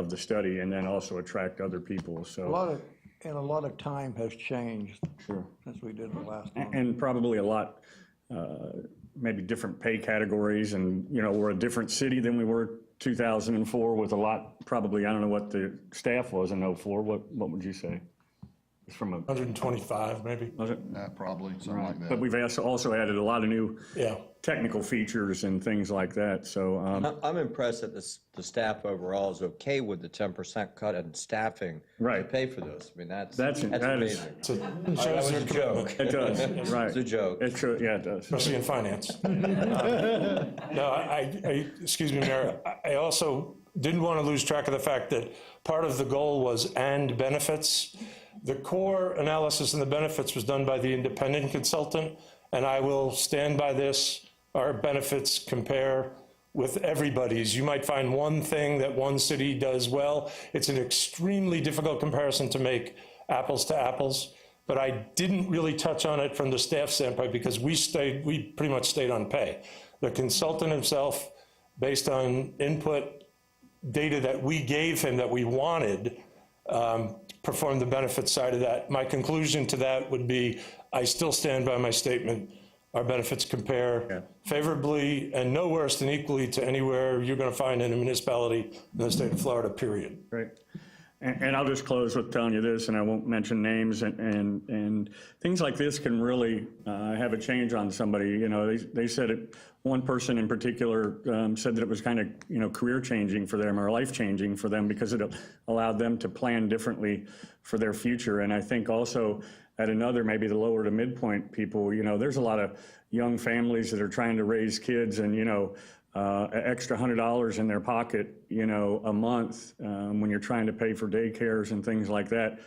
the study, and then also attract other people. So a lot of time has changed since we did the last one. And probably a lot, maybe different pay categories, and we're a different city than we were 2004 with a lot, probably, I don't know what the staff was in '04. What would you say? It's from 125 maybe. Was it? Probably, something like that. But we've also added a lot of new technical features and things like that. So I'm impressed that the staff overall is okay with the 10% cut in staffing to pay for those. I mean, that's amazing. That was a joke. It does, right. It's a joke. It's true, yeah, it does. Especially in finance. No, excuse me, Mayor, I also didn't want to lose track of the fact that part of the goal was and benefits. The core analysis and the benefits was done by the independent consultant, and I will stand by this. Our benefits compare with everybody's. You might find one thing that one city does well. It's an extremely difficult comparison to make apples to apples, but I didn't really touch on it from the staff standpoint because we pretty much stayed on pay. The consultant himself, based on input data that we gave him that we wanted, perform the benefit side of that. My conclusion to that would be, I still stand by my statement. Our benefits compare favorably and no worse than equally to anywhere you're going to find in a municipality in the state of Florida, period. Right. And I'll just close with telling you this, and I won't mention names, and things like this can really have a change on somebody. They said it, one person in particular said that it was kind of, career changing for them or life changing for them because it allowed them to plan differently for their future. And I think also at another, maybe the lower to midpoint people, there's a lot of young families that are trying to raise kids, and, extra $100 in their pocket, a month when you're trying to pay for daycares and things like that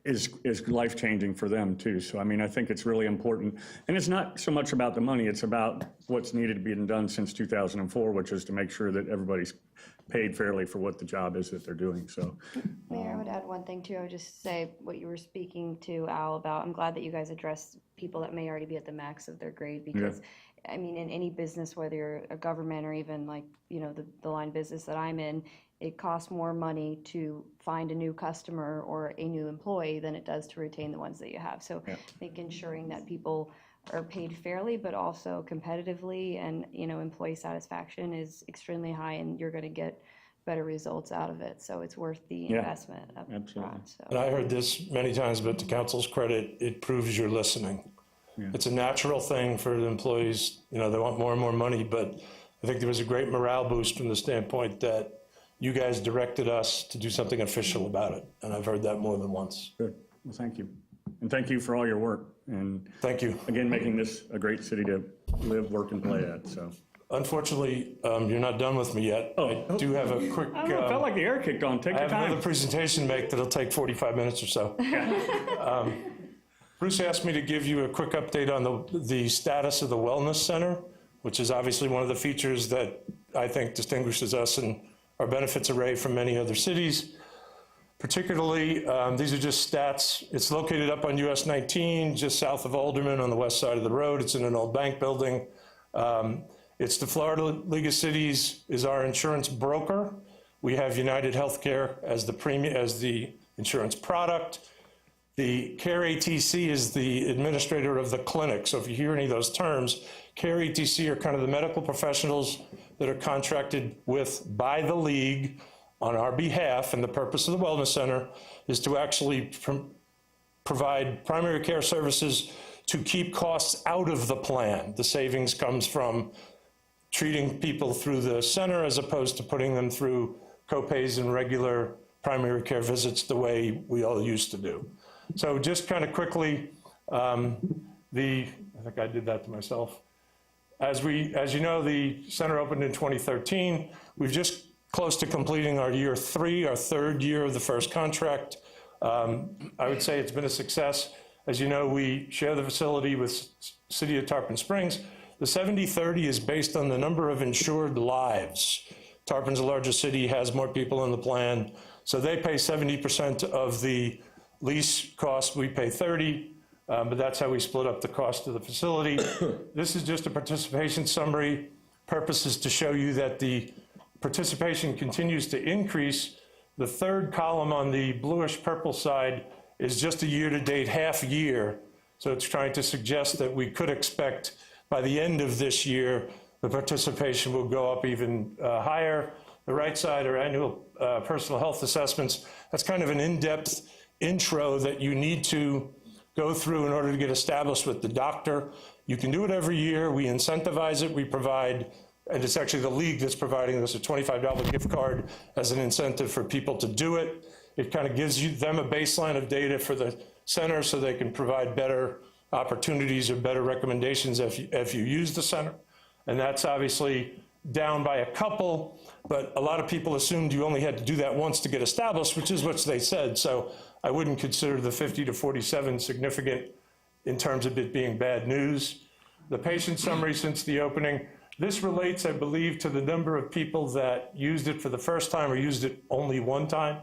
is life-changing for them too. So, I think it's really important. And it's not so much about the money, it's about what's needed to be done since 2004, which is to make sure that everybody's paid fairly for what the job is that they're doing, so. Mayor, I would add one thing too. I would just say what you were speaking to, Al, about, I'm glad that you guys addressed people that may already be at the max of their grade, because I mean, in any business, whether you're a government or even like, you know, the line business that I'm in, it costs more money to find a new customer or a new employee than it does to retain the ones that you have. So I think ensuring that people are paid fairly, but also competitively, and, you know, employee satisfaction is extremely high, and you're going to get better results out of it. So it's worth the investment up front. So. And I heard this many times, but to council's credit, it proves you're listening. It's a natural thing for the employees. You know, they want more and more money, but I think there was a great morale boost from the standpoint that you guys directed us to do something official about it. And I've heard that more than once. Good. Well, thank you. And thank you for all your work. And thank you. Again, making this a great city to live, work, and play at, so. Unfortunately, you're not done with me yet. I do have a quick... I don't know, it felt like the air kicked on. Take your time. I have another presentation to make that'll take 45 minutes or so. Bruce asked me to give you a quick update on the status of the Wellness Center, which is obviously one of the features that I think distinguishes us and our benefits array from many other cities. Particularly, these are just stats. It's located up on US 19, just south of Alderman on the west side of the road. It's in an old bank building. It's the Florida League of Cities is our insurance broker. We have United Healthcare as the insurance product. The CARE ATC is the administrator of the clinic. So if you hear any of those terms, CARE ATC are kind of the medical professionals that are contracted with by the league on our behalf, and the purpose of the Wellness Center is to actually provide primary care services to keep costs out of the plan. The savings comes from treating people through the center as opposed to putting them through copays and regular primary care visits the way we all used to do. So just kind of quickly, I think I did that to myself. As you know, the center opened in 2013. We've just close to completing our year 3, our third year of the first contract. I would say it's been a success. As you know, we share the facility with City of Tarpon Springs. The 70-30 is based on the number of insured lives. Tarpon's the largest city, has more people in the plan. So they pay 70% of the lease cost, we pay 30%, but that's how we split up the cost of the facility. This is just a participation summary. Purpose is to show you that the participation continues to increase. The third column on the bluish purple side is just a year-to-date half year. So it's trying to suggest that we could expect by the end of this year, the participation will go up even higher. The right side are annual personal health assessments. That's kind of an in-depth intro that you need to go through in order to get established with the doctor. You can do it every year. We incentivize it. We provide, and it's actually the league that's providing us a $25 gift card as an incentive for people to do it. It kind of gives them a baseline of data for the center so they can provide better opportunities or better recommendations if you use the center. And that's obviously down by a couple, but a lot of people assumed you only had to do that once to get established, which is what they said. So I wouldn't consider the 50 to 47 significant in terms of it being bad news. The patient summary since the opening, this relates, I believe, to the number of people that used it for the first time or used it only one time.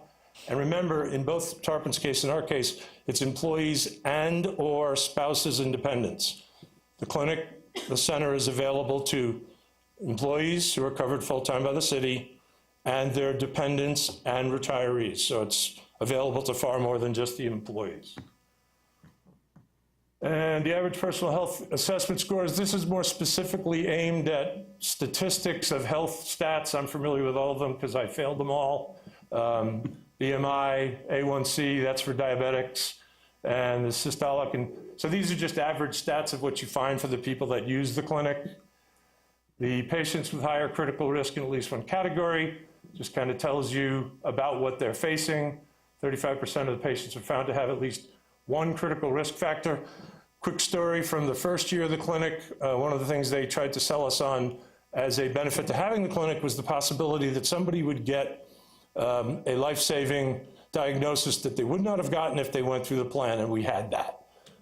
And remember, in both Tarpon's case and our case, it's employees and or spouses and dependents. The clinic, the center is available to employees who are covered full-time by the city and their dependents and retirees. So it's available to far more than just the employees. And the average personal health assessment scores, this is more specifically aimed at statistics of health stats. I'm familiar with all of them because I failed them all. BMI, A1C, that's for diabetics, and the systolic. And so these are just average stats of what you find for the people that use the clinic. The patients with higher critical risk in at least one category just kind of tells you about what they're facing. 35% of the patients are found to have at least one critical risk factor. Quick story from the first year of the clinic. One of the things they tried to sell us on as a benefit to having the clinic was the possibility that somebody would get a life-saving diagnosis that they would not have gotten if they went through the plan, and we had that.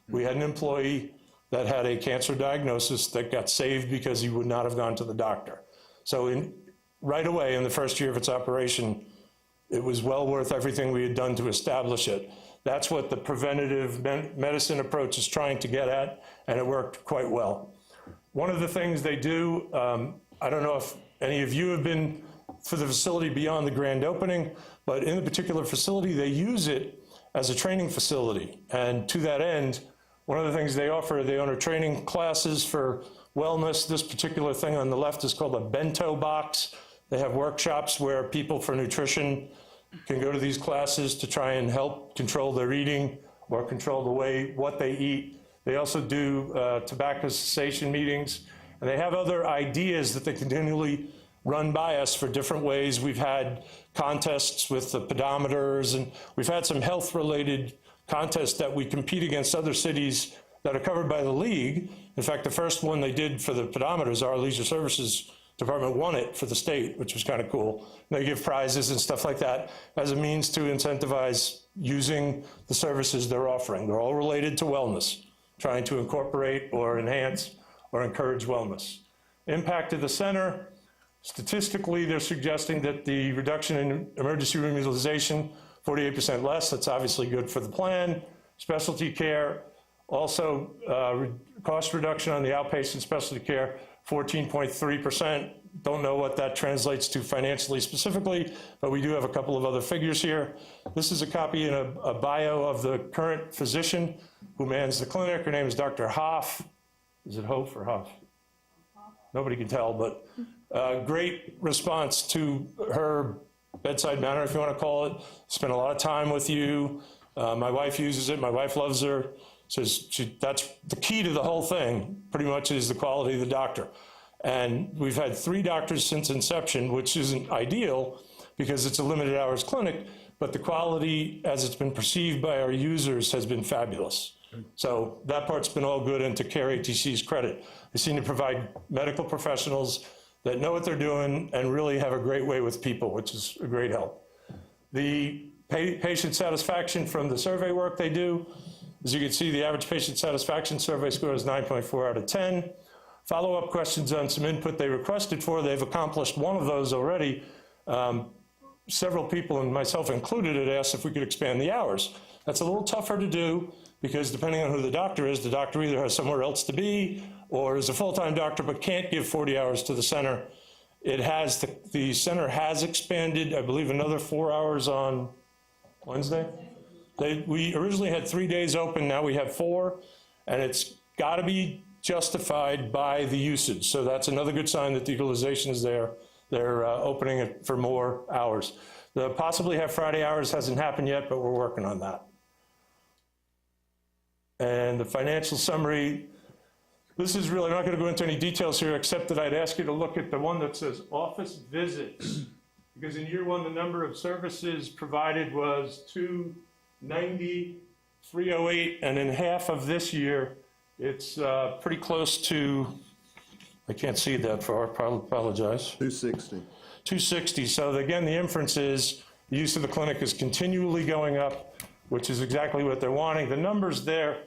We had an employee that had a cancer diagnosis that got saved because he would not have gone to the doctor. So right away in the first year of its operation, it was well worth everything we had done to establish it. That's what the preventative medicine approach is trying to get at, and it worked quite well. One of the things they do, I don't know if any of you have been for the facility beyond the grand opening, but in the particular facility, they use it as a training facility. And to that end, one of the things they offer training classes for wellness. This particular thing on the left is called a bento box. They have workshops where people for nutrition can go to these classes to try and help control their eating or control the way what they eat. They also do tobacco cessation meetings, and they have other ideas that they continually run by us for different ways. We've had contests with the pedometers, and we've had some health-related contests that we compete against other cities that are covered by the league. In fact, the first one they did for the pedometers, our Leisure Services Department won it for the state, which was kind of cool. They give prizes and stuff like that as a means to incentivize using the services they're offering. They're all related to wellness, trying to incorporate or enhance or encourage wellness. Impact of the center, statistically, they're suggesting that the reduction in emergency room utilization, 48% less, that's obviously good for the plan. Specialty care, also cost reduction on the outpatient specialty care, 14.3%. Don't know what that translates to financially specifically, but we do have a couple of other figures here. This is a copy and a bio of the current physician who mans the clinic. Her name is Dr. Hoff. Is it Hoff or Hoff? Nobody can tell, but great response to her bedside manner, if you want to call it. Spent a lot of time with you. My wife uses it. My wife loves her. Says that's the key to the whole thing, pretty much, is the quality of the doctor. And we've had 3 doctors since inception, which isn't ideal because it's a limited hours clinic, but the quality as it's been perceived by our users has been fabulous. So that part's been all good, and to CARE ATC's credit, they seem to provide medical professionals that know what they're doing and really have a great way with people, which is a great help. The patient satisfaction from the survey work they do, as you can see, the average patient satisfaction survey score is 9.4 out of 10. Follow-up questions on some input they requested for, they've accomplished one of those already. Several people, and myself included, had asked if we could expand the hours. That's a little tougher to do because depending on who the doctor is, the doctor either has somewhere else to be or is a full-time doctor but can't give 40 hours to the center. It has, the center has expanded, I believe, another 4 hours on Wednesday. We originally had 3 days open, now we have 4, and it's got to be justified by the usage. So that's another good sign that the utilization is there. They're opening it for more hours. The possibly have Friday hours hasn't happened yet, but we're working on that. And the financial summary, this is really, I'm not going to go into any details here, except that I'd ask you to look at the one that says office visits. Because in year 1, the number of services provided was 290, 308, and in half of this year, it's pretty close to, I can't see that far, apologize. 260. 260. So again, the inference is the use of the clinic is continually going up, which is exactly what they're wanting. The numbers there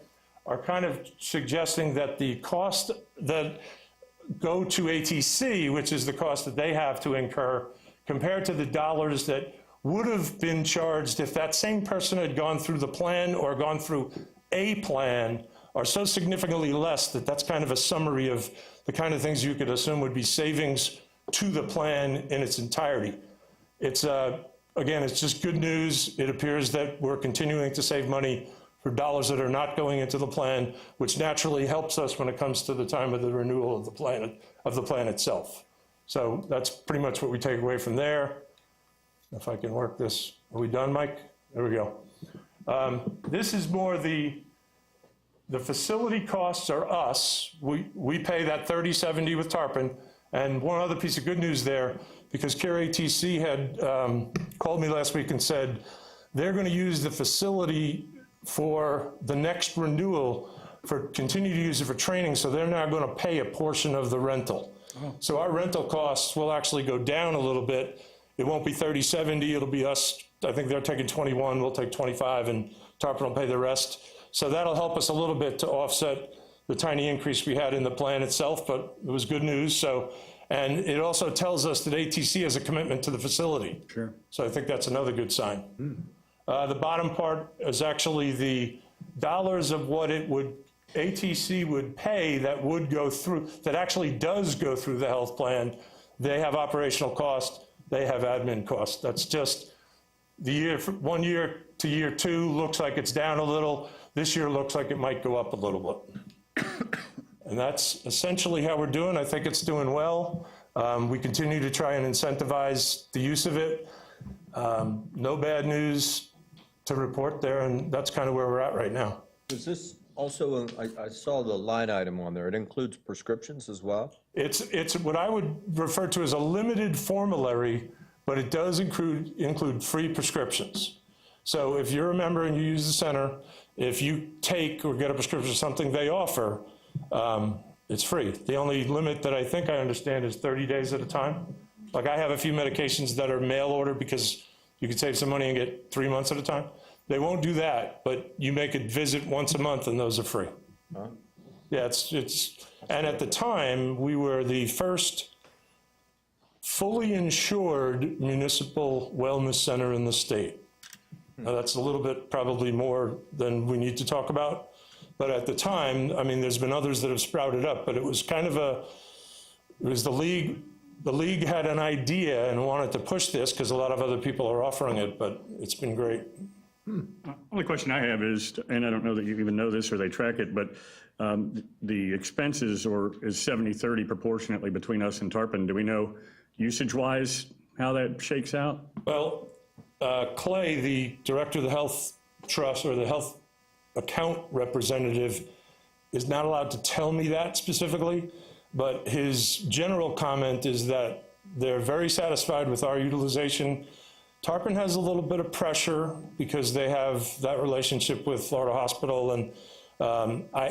are kind of suggesting that the cost that go to ATC, which is the cost that they have to incur, compared to the dollars that would have been charged if that same person had gone through the plan or gone through a plan, are so significantly less that that's kind of a summary of the kind of things you could assume would be savings to the plan in its entirety. It's, again, it's just good news. It appears that we're continuing to save money for dollars that are not going into the plan, which naturally helps us when it comes to the time of the renewal of the plan itself. So that's pretty much what we take away from there. If I can work this. Are we done, Mike? There we go. This is more the facility costs are us. We pay that $30.70 with Tarpon. And one other piece of good news there, because CARE ATC had called me last week and said they're going to use the facility for the next renewal for continue to use it for training, so they're now going to pay a portion of the rental. Oh. So our rental costs will actually go down a little bit. It won't be $30.70, it'll be us, I think they're taking 21, we'll take 25, and Tarpon will pay the rest. So that'll help us a little bit to offset the tiny increase we had in the plan itself, but it was good news. So, and it also tells us that ATC has a commitment to the facility. Sure. So I think that's another good sign. The bottom part is actually the dollars of what it would ATC would pay that would go through, that actually does go through the health plan. They have operational cost, they have admin cost. That's just the year, 1 year to year 2 looks like it's down a little. This year looks like it might go up a little bit. And that's essentially how we're doing. I think it's doing well. We continue to try and incentivize the use of it. No bad news to report there, and that's kind of where we're at right now. Is this also, I saw the line item on there, it includes prescriptions as well? It's what I would refer to as a limited formulary, but it does include free prescriptions. So if you're a member and you use the center, if you take or get a prescription of something they offer, it's free. The only limit that I think I understand is 30 days at a time. Like I have a few medications that are mail order because you can save some money and get 3 months at a time. They won't do that, but you make a visit once a month and those are free. Huh? Yeah, and at the time, we were the first fully insured municipal wellness center in the state. Now, that's a little bit probably more than we need to talk about. But at the time, I mean, there's been others that have sprouted up, but it was kind of it was the league had an idea and wanted to push this because a lot of other people are offering it, but it's been great. Only question I have is, and I don't know that you even know this or they track it, but the expenses is 70-30 proportionately between us and Tarpon. Do we know usage-wise how that shakes out? Well, Clay, the director of the health trust or the health account representative, is not allowed to tell me that specifically, but his general comment is that they're very satisfied with our utilization. Tarpon has a little bit of pressure because they have that relationship with Florida Hospital, and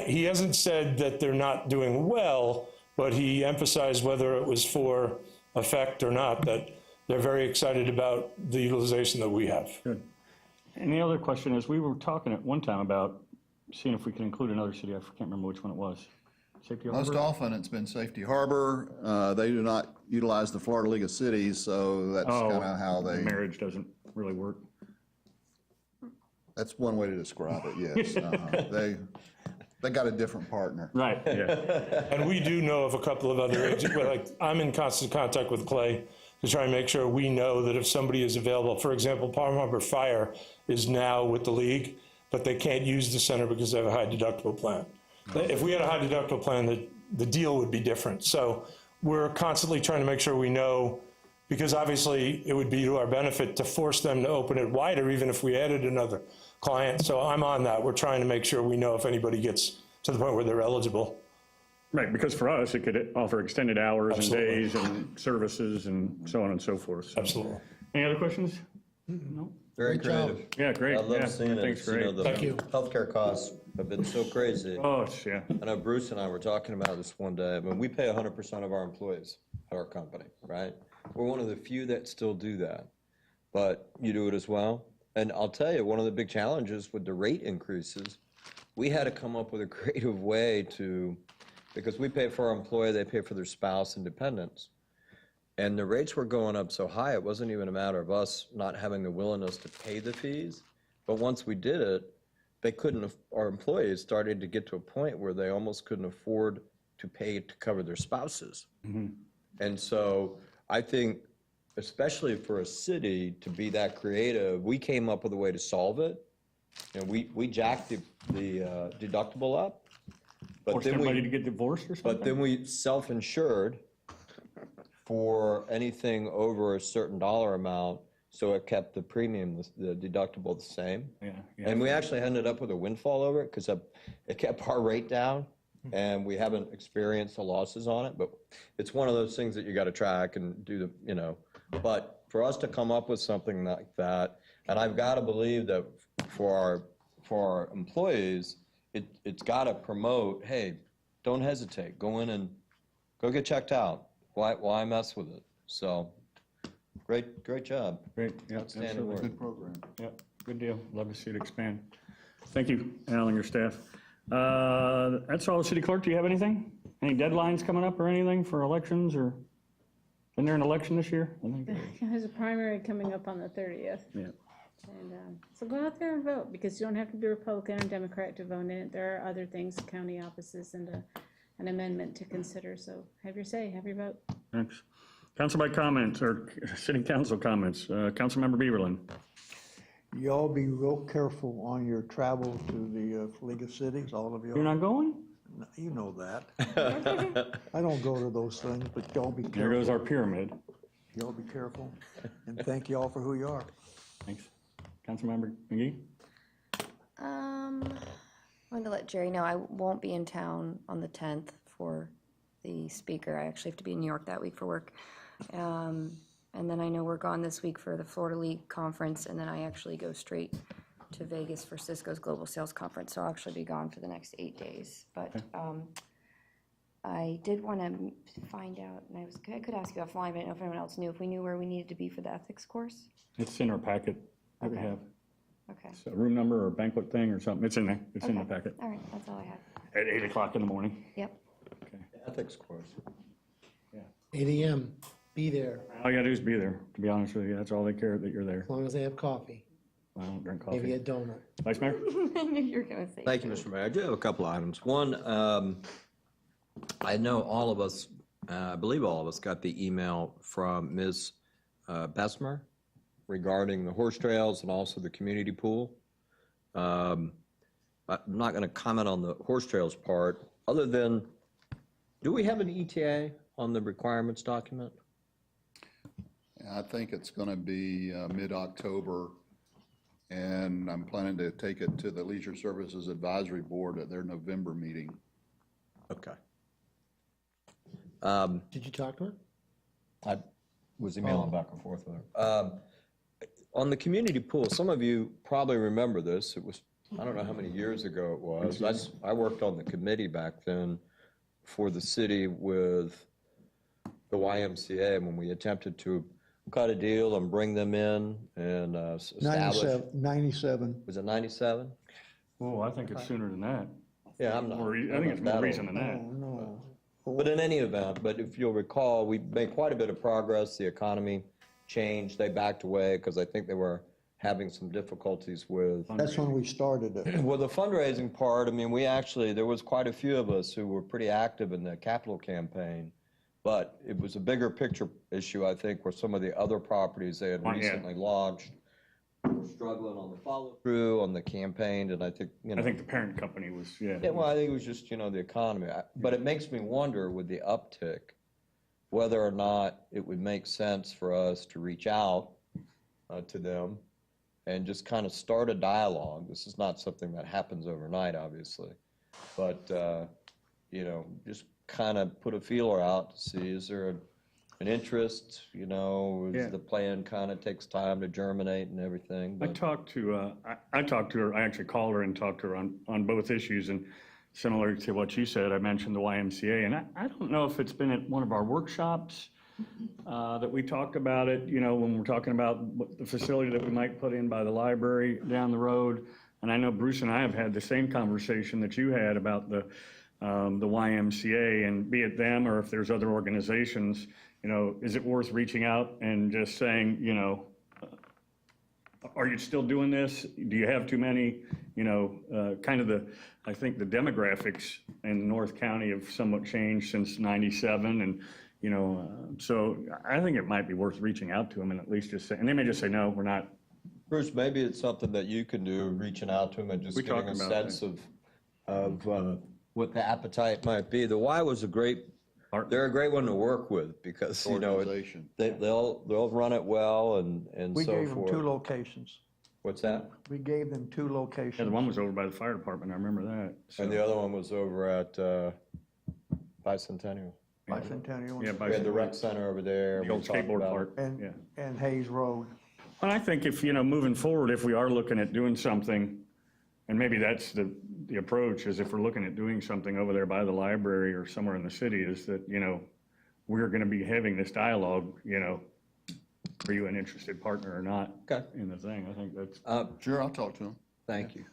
he hasn't said that they're not doing well, but he emphasized whether it was for effect or not, that they're very excited about the utilization that we have. Good. And the other question is, we were talking at one time about seeing if we can include another city. I can't remember which one it was. Safety Harbor? Most often, it's been Safety Harbor. They do not utilize the Florida League of Cities, so that's kind of how the they... marriage doesn't really work. That's one way to describe it, yes. They got a different partner. Right, yeah. And we do know of a couple of other agents, like I'm in constant contact with Clay to try and make sure we know that if somebody is available, for example, Palm Harbor Fire is now with the league, but they can't use the center because they have a high deductible plan. If we had a high deductible plan, the deal would be different. So we're constantly trying to make sure we know, because obviously it would be to our benefit to force them to open it wider, even if we added another client. So I'm on that. We're trying to make sure we know if anybody gets to the point where they're eligible. Right, because for us, it could offer extended hours Absolutely. and days and services and so on and so forth. So. Absolutely. Any other questions? No? Very Great job. creative. Yeah, great. I love Yeah, seeing it. thanks, You know, great. the Thank you. Healthcare costs have been so crazy. Oh, yeah. I know Bruce and I were talking about this one day. I mean, we pay 100% of our employees at our company, right? We're one of the few that still do that, but you do it as well. And I'll tell you, one of the big challenges with the rate increases, we had to come up with a creative way to, because we pay for our employee, they pay for their spouse and dependents. And the rates were going up so high, it wasn't even a matter of us not having the willingness to pay the fees. But once we did it, they couldn't, our employees started to get to a point where they almost couldn't afford to pay to cover their spouses. And so I think, especially for a city to be that creative, we came up with a way to solve it. And we jacked the deductible up. But Force then somebody to get divorced or something? But then we self-insured for anything over a certain dollar amount, so it kept the premium, the deductible the same. Yeah. And we actually ended up with a windfall over it because it kept our rate down, and we haven't experienced the losses on it. But it's one of those things that you got to track and do But for us to come up with something like that, and I've got to believe that for our employees, it's got to promote, hey, don't hesitate, go in and go get checked out. Why mess with it? So, great job. Great, yeah, Outstanding absolutely. work. Good program. Yeah, good deal. Love to see it expand. Thank you, Al and your staff. That's all. City Clerk, do you have anything? Any deadlines coming up or anything for elections or? Isn't there an election this year? I think there is. There's a primary coming up on the 30th. Yeah. And so go out there and vote, because you don't have to be Republican or Democrat to vote in it. There are other things, county offices and an amendment to consider. So have your say, have your vote. Thanks. Council by comments or city council comments. Councilmember Beaverland. Y'all be real careful on your travel to the League of Cities, all of you. You're not going? You know that. I don't go to those things, but y'all be careful. There goes our pyramid. Y'all be careful. And thank y'all for who you are. Thanks. Councilmember McGee? I wanted to let Jerry know I won't be in town on the 10th for the speaker. I actually have to be in New York that week for work. And then I know we're gone this week for the Florida League Conference, and then I actually go straight to Vegas for Cisco's Global Sales Conference, so I'll actually be gone for the next 8 days. But I did want to find out, and I could ask you offline, but I didn't know if anyone else knew, if we knew where we needed to be for the ethics course? It's in our packet that we have. Okay. It's a room number or banquet thing or something. It's in there. It's in the Okay. packet. All right, that's all I have. At 8 o'clock in the morning. Yep. Ethics course. 8 AM, be there, All you gotta do is be there, to be honest with you. That's all they care, that you're there. as long as they have coffee, I don't drink maybe coffee. a donut. Vice Mayor? I knew you were going to say. Thank you, Mr. Mayor. I do have a couple of items. One, I know all of us, I believe all of us got the email from Ms. Bessemer regarding the horse trails and also the community pool. I'm not going to comment on the horse trails part, other than, do we have an ETA on the requirements document? I think it's going to be mid-October, and I'm planning to take it to the Leisure Services Advisory Board at their November meeting. Okay. Did you talk to her? I was emailing back and forth with her. On the community pool, some of you probably remember this. It was, I don't know how many years ago it was. I worked on the committee back then for the city with the YMCA when we attempted to cut a deal and bring them in and establish. 97. Was it 97? Oh, I think it's sooner than that. Yeah, I'm not. I think it's more recent than that. No. But in any event, but if you'll recall, we made quite a bit of progress. The economy changed. They backed away because I think they were having some difficulties with. That's when we started it. Well, the fundraising part, I mean, there was quite a few of us who were pretty active in the capital campaign, but it was a bigger picture issue, I think, where some of the other properties they had recently launched were struggling on the follow-through, on the campaign, and I think, I think the parent company was, Yeah, well, I think it was just, the economy. But it makes me wonder with the uptick, whether or not it would make sense for us to reach out to them and just kind of start a dialogue. This is not something that happens overnight, obviously, but, just kind of put a feeler out to see, is there an interest, is the plan kind of takes time to germinate and everything. I But talked to her, I actually called her and talked to her on both issues, and similar to what you said, I mentioned the YMCA, and I don't know if it's been at one of our workshops that we talked about it, when we're talking about the facility that we might put in by the library down the road. And I know Bruce and I have had the same conversation that you had about the YMCA, and be it them or if there's other organizations, is it worth reaching out and just saying, are you still doing this? Do you have too many, I think the demographics in North County have somewhat changed since 97. And, so I think it might be worth reaching out to them and at least just say, and they may just say, no, we're not. Bruce, maybe it's something that you can do, reaching out to them and just getting a sense of what the appetite might be. The Y was they're a great one to work with because, Organization. they'll run it well and so forth. We gave them 2 locations. What's that? We gave them 2 locations. Yeah, the one was over by the fire department, I remember that. And the other one was over at Bicentennial. Bicentennial. Yeah, We had the rec center over there. The old We talked skateboard about- park. And Hayes Road. And I think if, moving forward, if we are looking at doing something, and maybe that's the approach, is if we're looking at doing something over there by the library or somewhere in the city, is that, we're going to be having this dialogue, are you an interested partner or not in the thing? I think that's. Sure, I'll talk to them. Thank you.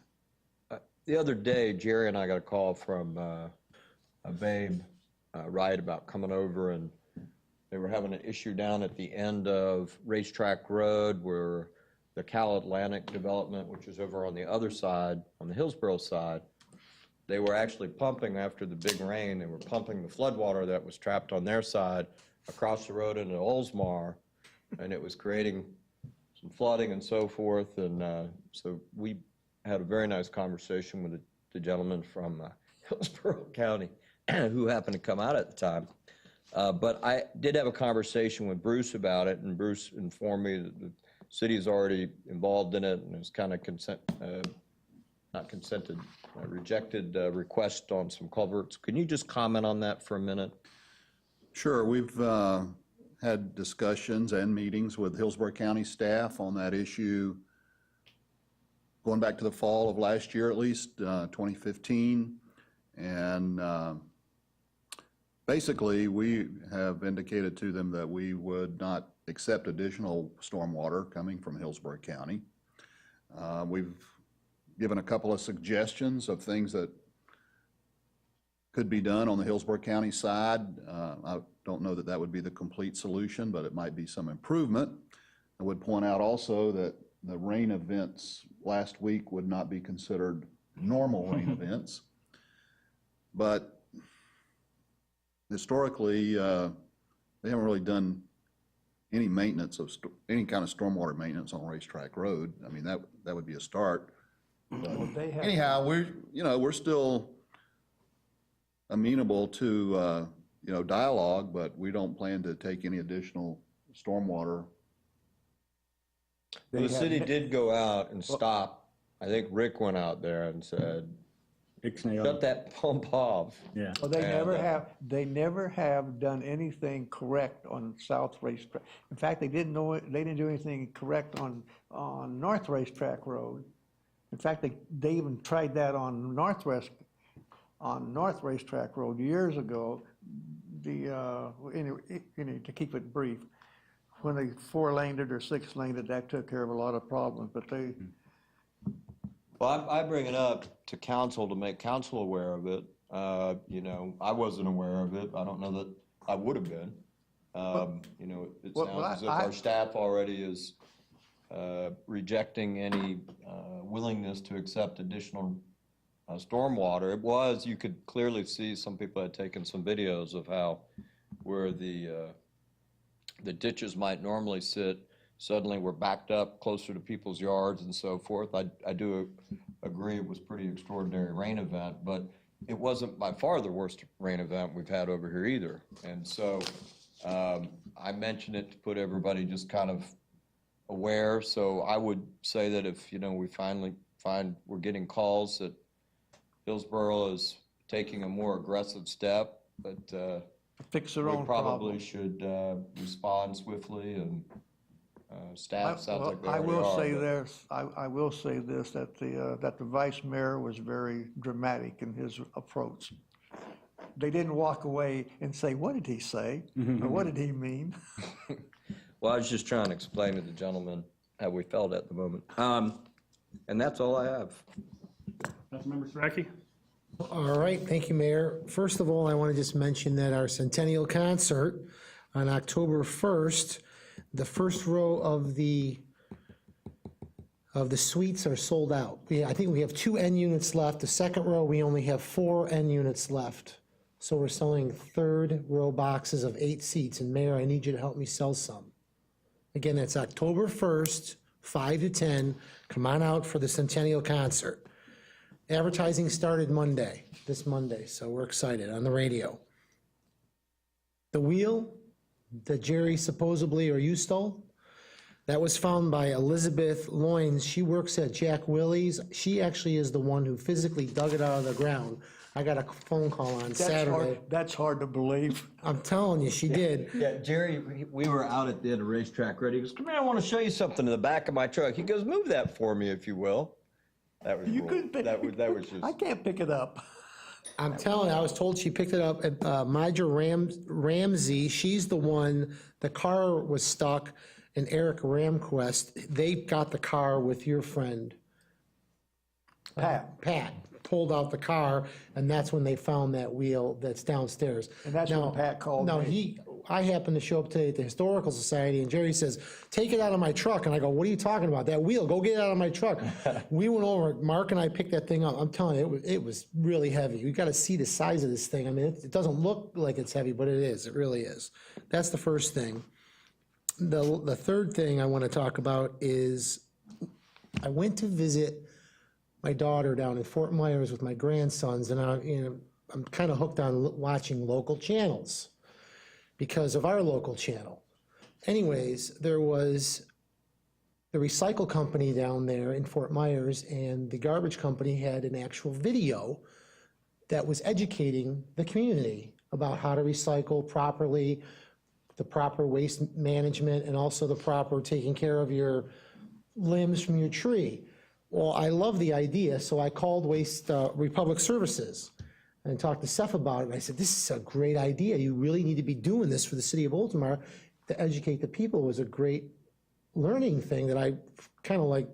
The other day, Jerry and I got a call from Waive, Wright, about coming over, and they were having an issue down at the end of Racetrack Road where the Cal Atlantic development, which is over on the other side, on the Hillsborough side, they were actually pumping after the big rain. They were pumping the floodwater that was trapped on their side across the road into Oldsmar, and it was creating some flooding and so forth. And so we had a very nice conversation with the gentleman from Hillsborough County who happened to come out at the time. But I did have a conversation with Bruce about it, and Bruce informed me that the city is already involved in it and has kind of rejected request on some culverts. Can you just comment on that for a minute? Sure. We've had discussions and meetings with Hillsborough County staff on that issue going back to the fall of last year, at least, 2015. And basically, we have indicated to them that we would not accept additional stormwater coming from Hillsborough County. We've given a couple of suggestions of things that could be done on the Hillsborough County side. I don't know that that would be the complete solution, but it might be some improvement. I would point out also that the rain events last week would not be considered normal rain events. But historically, they haven't really done any maintenance of any kind of stormwater maintenance on Racetrack Road. I mean, that would be a start. But anyhow, we're still amenable to dialogue, but we don't plan to take any additional stormwater. The city did go out and stop. I think Rick went out there and said, shut that pump off. Yeah. Well, they never have done anything correct on South Racetrack. In fact, they didn't do anything correct on North Racetrack Road. In fact, they even tried that on North Racetrack Road years ago. To keep it brief, when they 4-laned it or 6-laned it, that took care of a lot of problems. But they. Well, I bring it up to council to make council aware of it. I wasn't aware of it. I don't know that I would have been. It sounds as if our staff already is rejecting any willingness to accept additional stormwater. It was, you could clearly see some people had taken some videos of where the ditches might normally sit, suddenly were backed up closer to people's yards and so forth. I do agree it was pretty extraordinary rain event, but it wasn't by far the worst rain event we've had over here either. And so I mentioned it to put everybody just kind of aware. So I would say that if, we finally find we're getting calls that Hillsborough is taking a more aggressive step, but fix their own probably should respond swiftly, and staff sounds like they already are. I will say this, that the vice mayor was very dramatic in his approach. They didn't walk away and say, what did he say? Or what did he mean? Well, I was just trying to explain to the gentleman how we felt at the moment. And that's all I have. Councilmember Strachey? All right, thank you, Mayor. First of all, I want to just mention that our centennial concert on October 1st, the first row of the suites are sold out. I think we have 2 N units left. The second row, we only have 4 N units left. So we're selling third row boxes of 8 seats. And Mayor, I need you to help me sell some. Again, that's October 1st, 5 to 10. Come on out for the centennial concert. Advertising started this Monday, so we're excited, on the radio. The wheel that Jerry supposedly or you stole, that was found by Elizabeth Loynes. She works at Jack Willie's. She actually is the one who physically dug it out of the ground. I got a phone call on Saturday. That's hard to believe. I'm telling you, she did. Yeah, Jerry, we were out at the end of Racetrack Road. He goes, come here, I want to show you something in the back of my truck. He goes, move that for me, if you will. That was You cool. couldn't pick That was just. I can't pick it up. I'm telling you, I was told she picked it up at Major Ramsey. She's the one, the car was stuck, and Eric Ramquist, they got the car with your friend. Pat pulled out the car, and that's when they found that wheel that's downstairs. And that's when Pat called me. I happened to show up today at the Historical Society, and Jerry says, take it out of my truck. And I go, what are you talking about? That wheel, go get it out of my truck. We went over, Mark and I picked that thing up. I'm telling you, it was really heavy. You got to see the size of this thing. I mean, it doesn't look like it's heavy, but it is. It really is. That's the first thing. The third thing I want to talk about is I went to visit my daughter down in Fort Myers with my grandsons, and I'm kind of hooked on watching local channels because of our local channel. Anyways, there was the recycle company down there in Fort Myers, and the garbage company had an actual video that was educating the community about how to recycle properly, the proper waste management, and also the proper taking care of your limbs from your tree. Well, I love the idea, so I called Republic Services and talked to Seth about it, and I said, this is a great idea. You really need to be doing this for the city of Oldsmar to educate the people. It was a great learning thing that I kind of like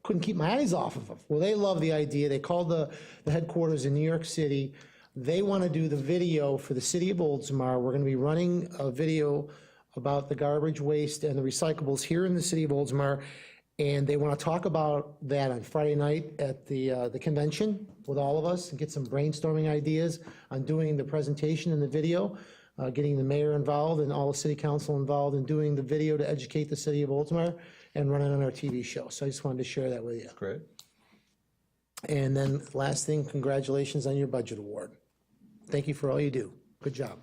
couldn't keep my eyes off of them. Well, they love the idea. They called the headquarters in New York City. They want to do the video for the city of Oldsmar. We're going to be running a video about the garbage, waste, and the recyclables here in the city of Oldsmar. And they want to talk about that on Friday night at the convention with all of us and get some brainstorming ideas on doing the presentation and the video, getting the mayor involved and all the city council involved in doing the video to educate the city of Oldsmar and running on our TV show. So I just wanted to share that with you. Great. And then last thing, congratulations on your budget award. Thank you for all you do. Good job.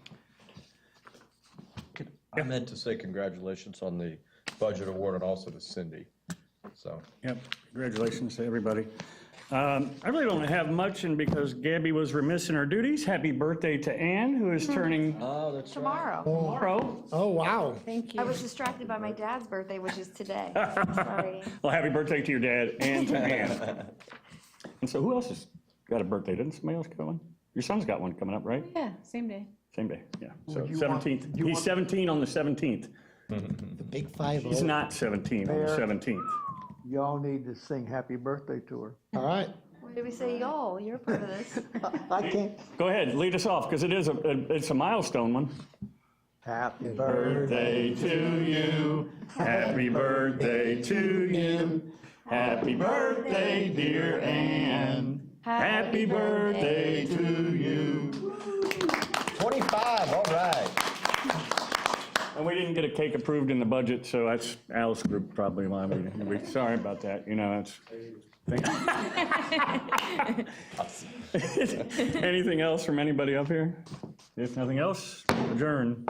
I meant to say congratulations on the budget award and also to Cindy. So. Yep, congratulations to everybody. I really don't have much, and because Gabby was remiss in her duties, happy birthday to Ann, who is turning Tomorrow. tomorrow. Oh, wow. Thank you. I was distracted by my dad's birthday, which is today. Sorry. Well, happy birthday to your dad and to Ann. And so who else has got a birthday? Didn't somebody else got one? Your son's got one coming up, right? Yeah, same day. Same day, yeah. So you want- 17th. you He's want- 17 on the 17th. The big 5-0. He's not 17 on the Mayor. 17th. Y'all need to sing happy birthday to her. All right. Why did we say y'all? You're part of this. I can't. Go ahead, lead us off, because it's a milestone one. Happy Birthday to you, happy birthday to you, happy birthday, dear Ann, happy birthday to you. 25, all right. And we didn't get a cake approved in the budget, so that's Al's group probably why we sorry about that, you know, it's. Anything else from anybody up here? If nothing else, adjourn.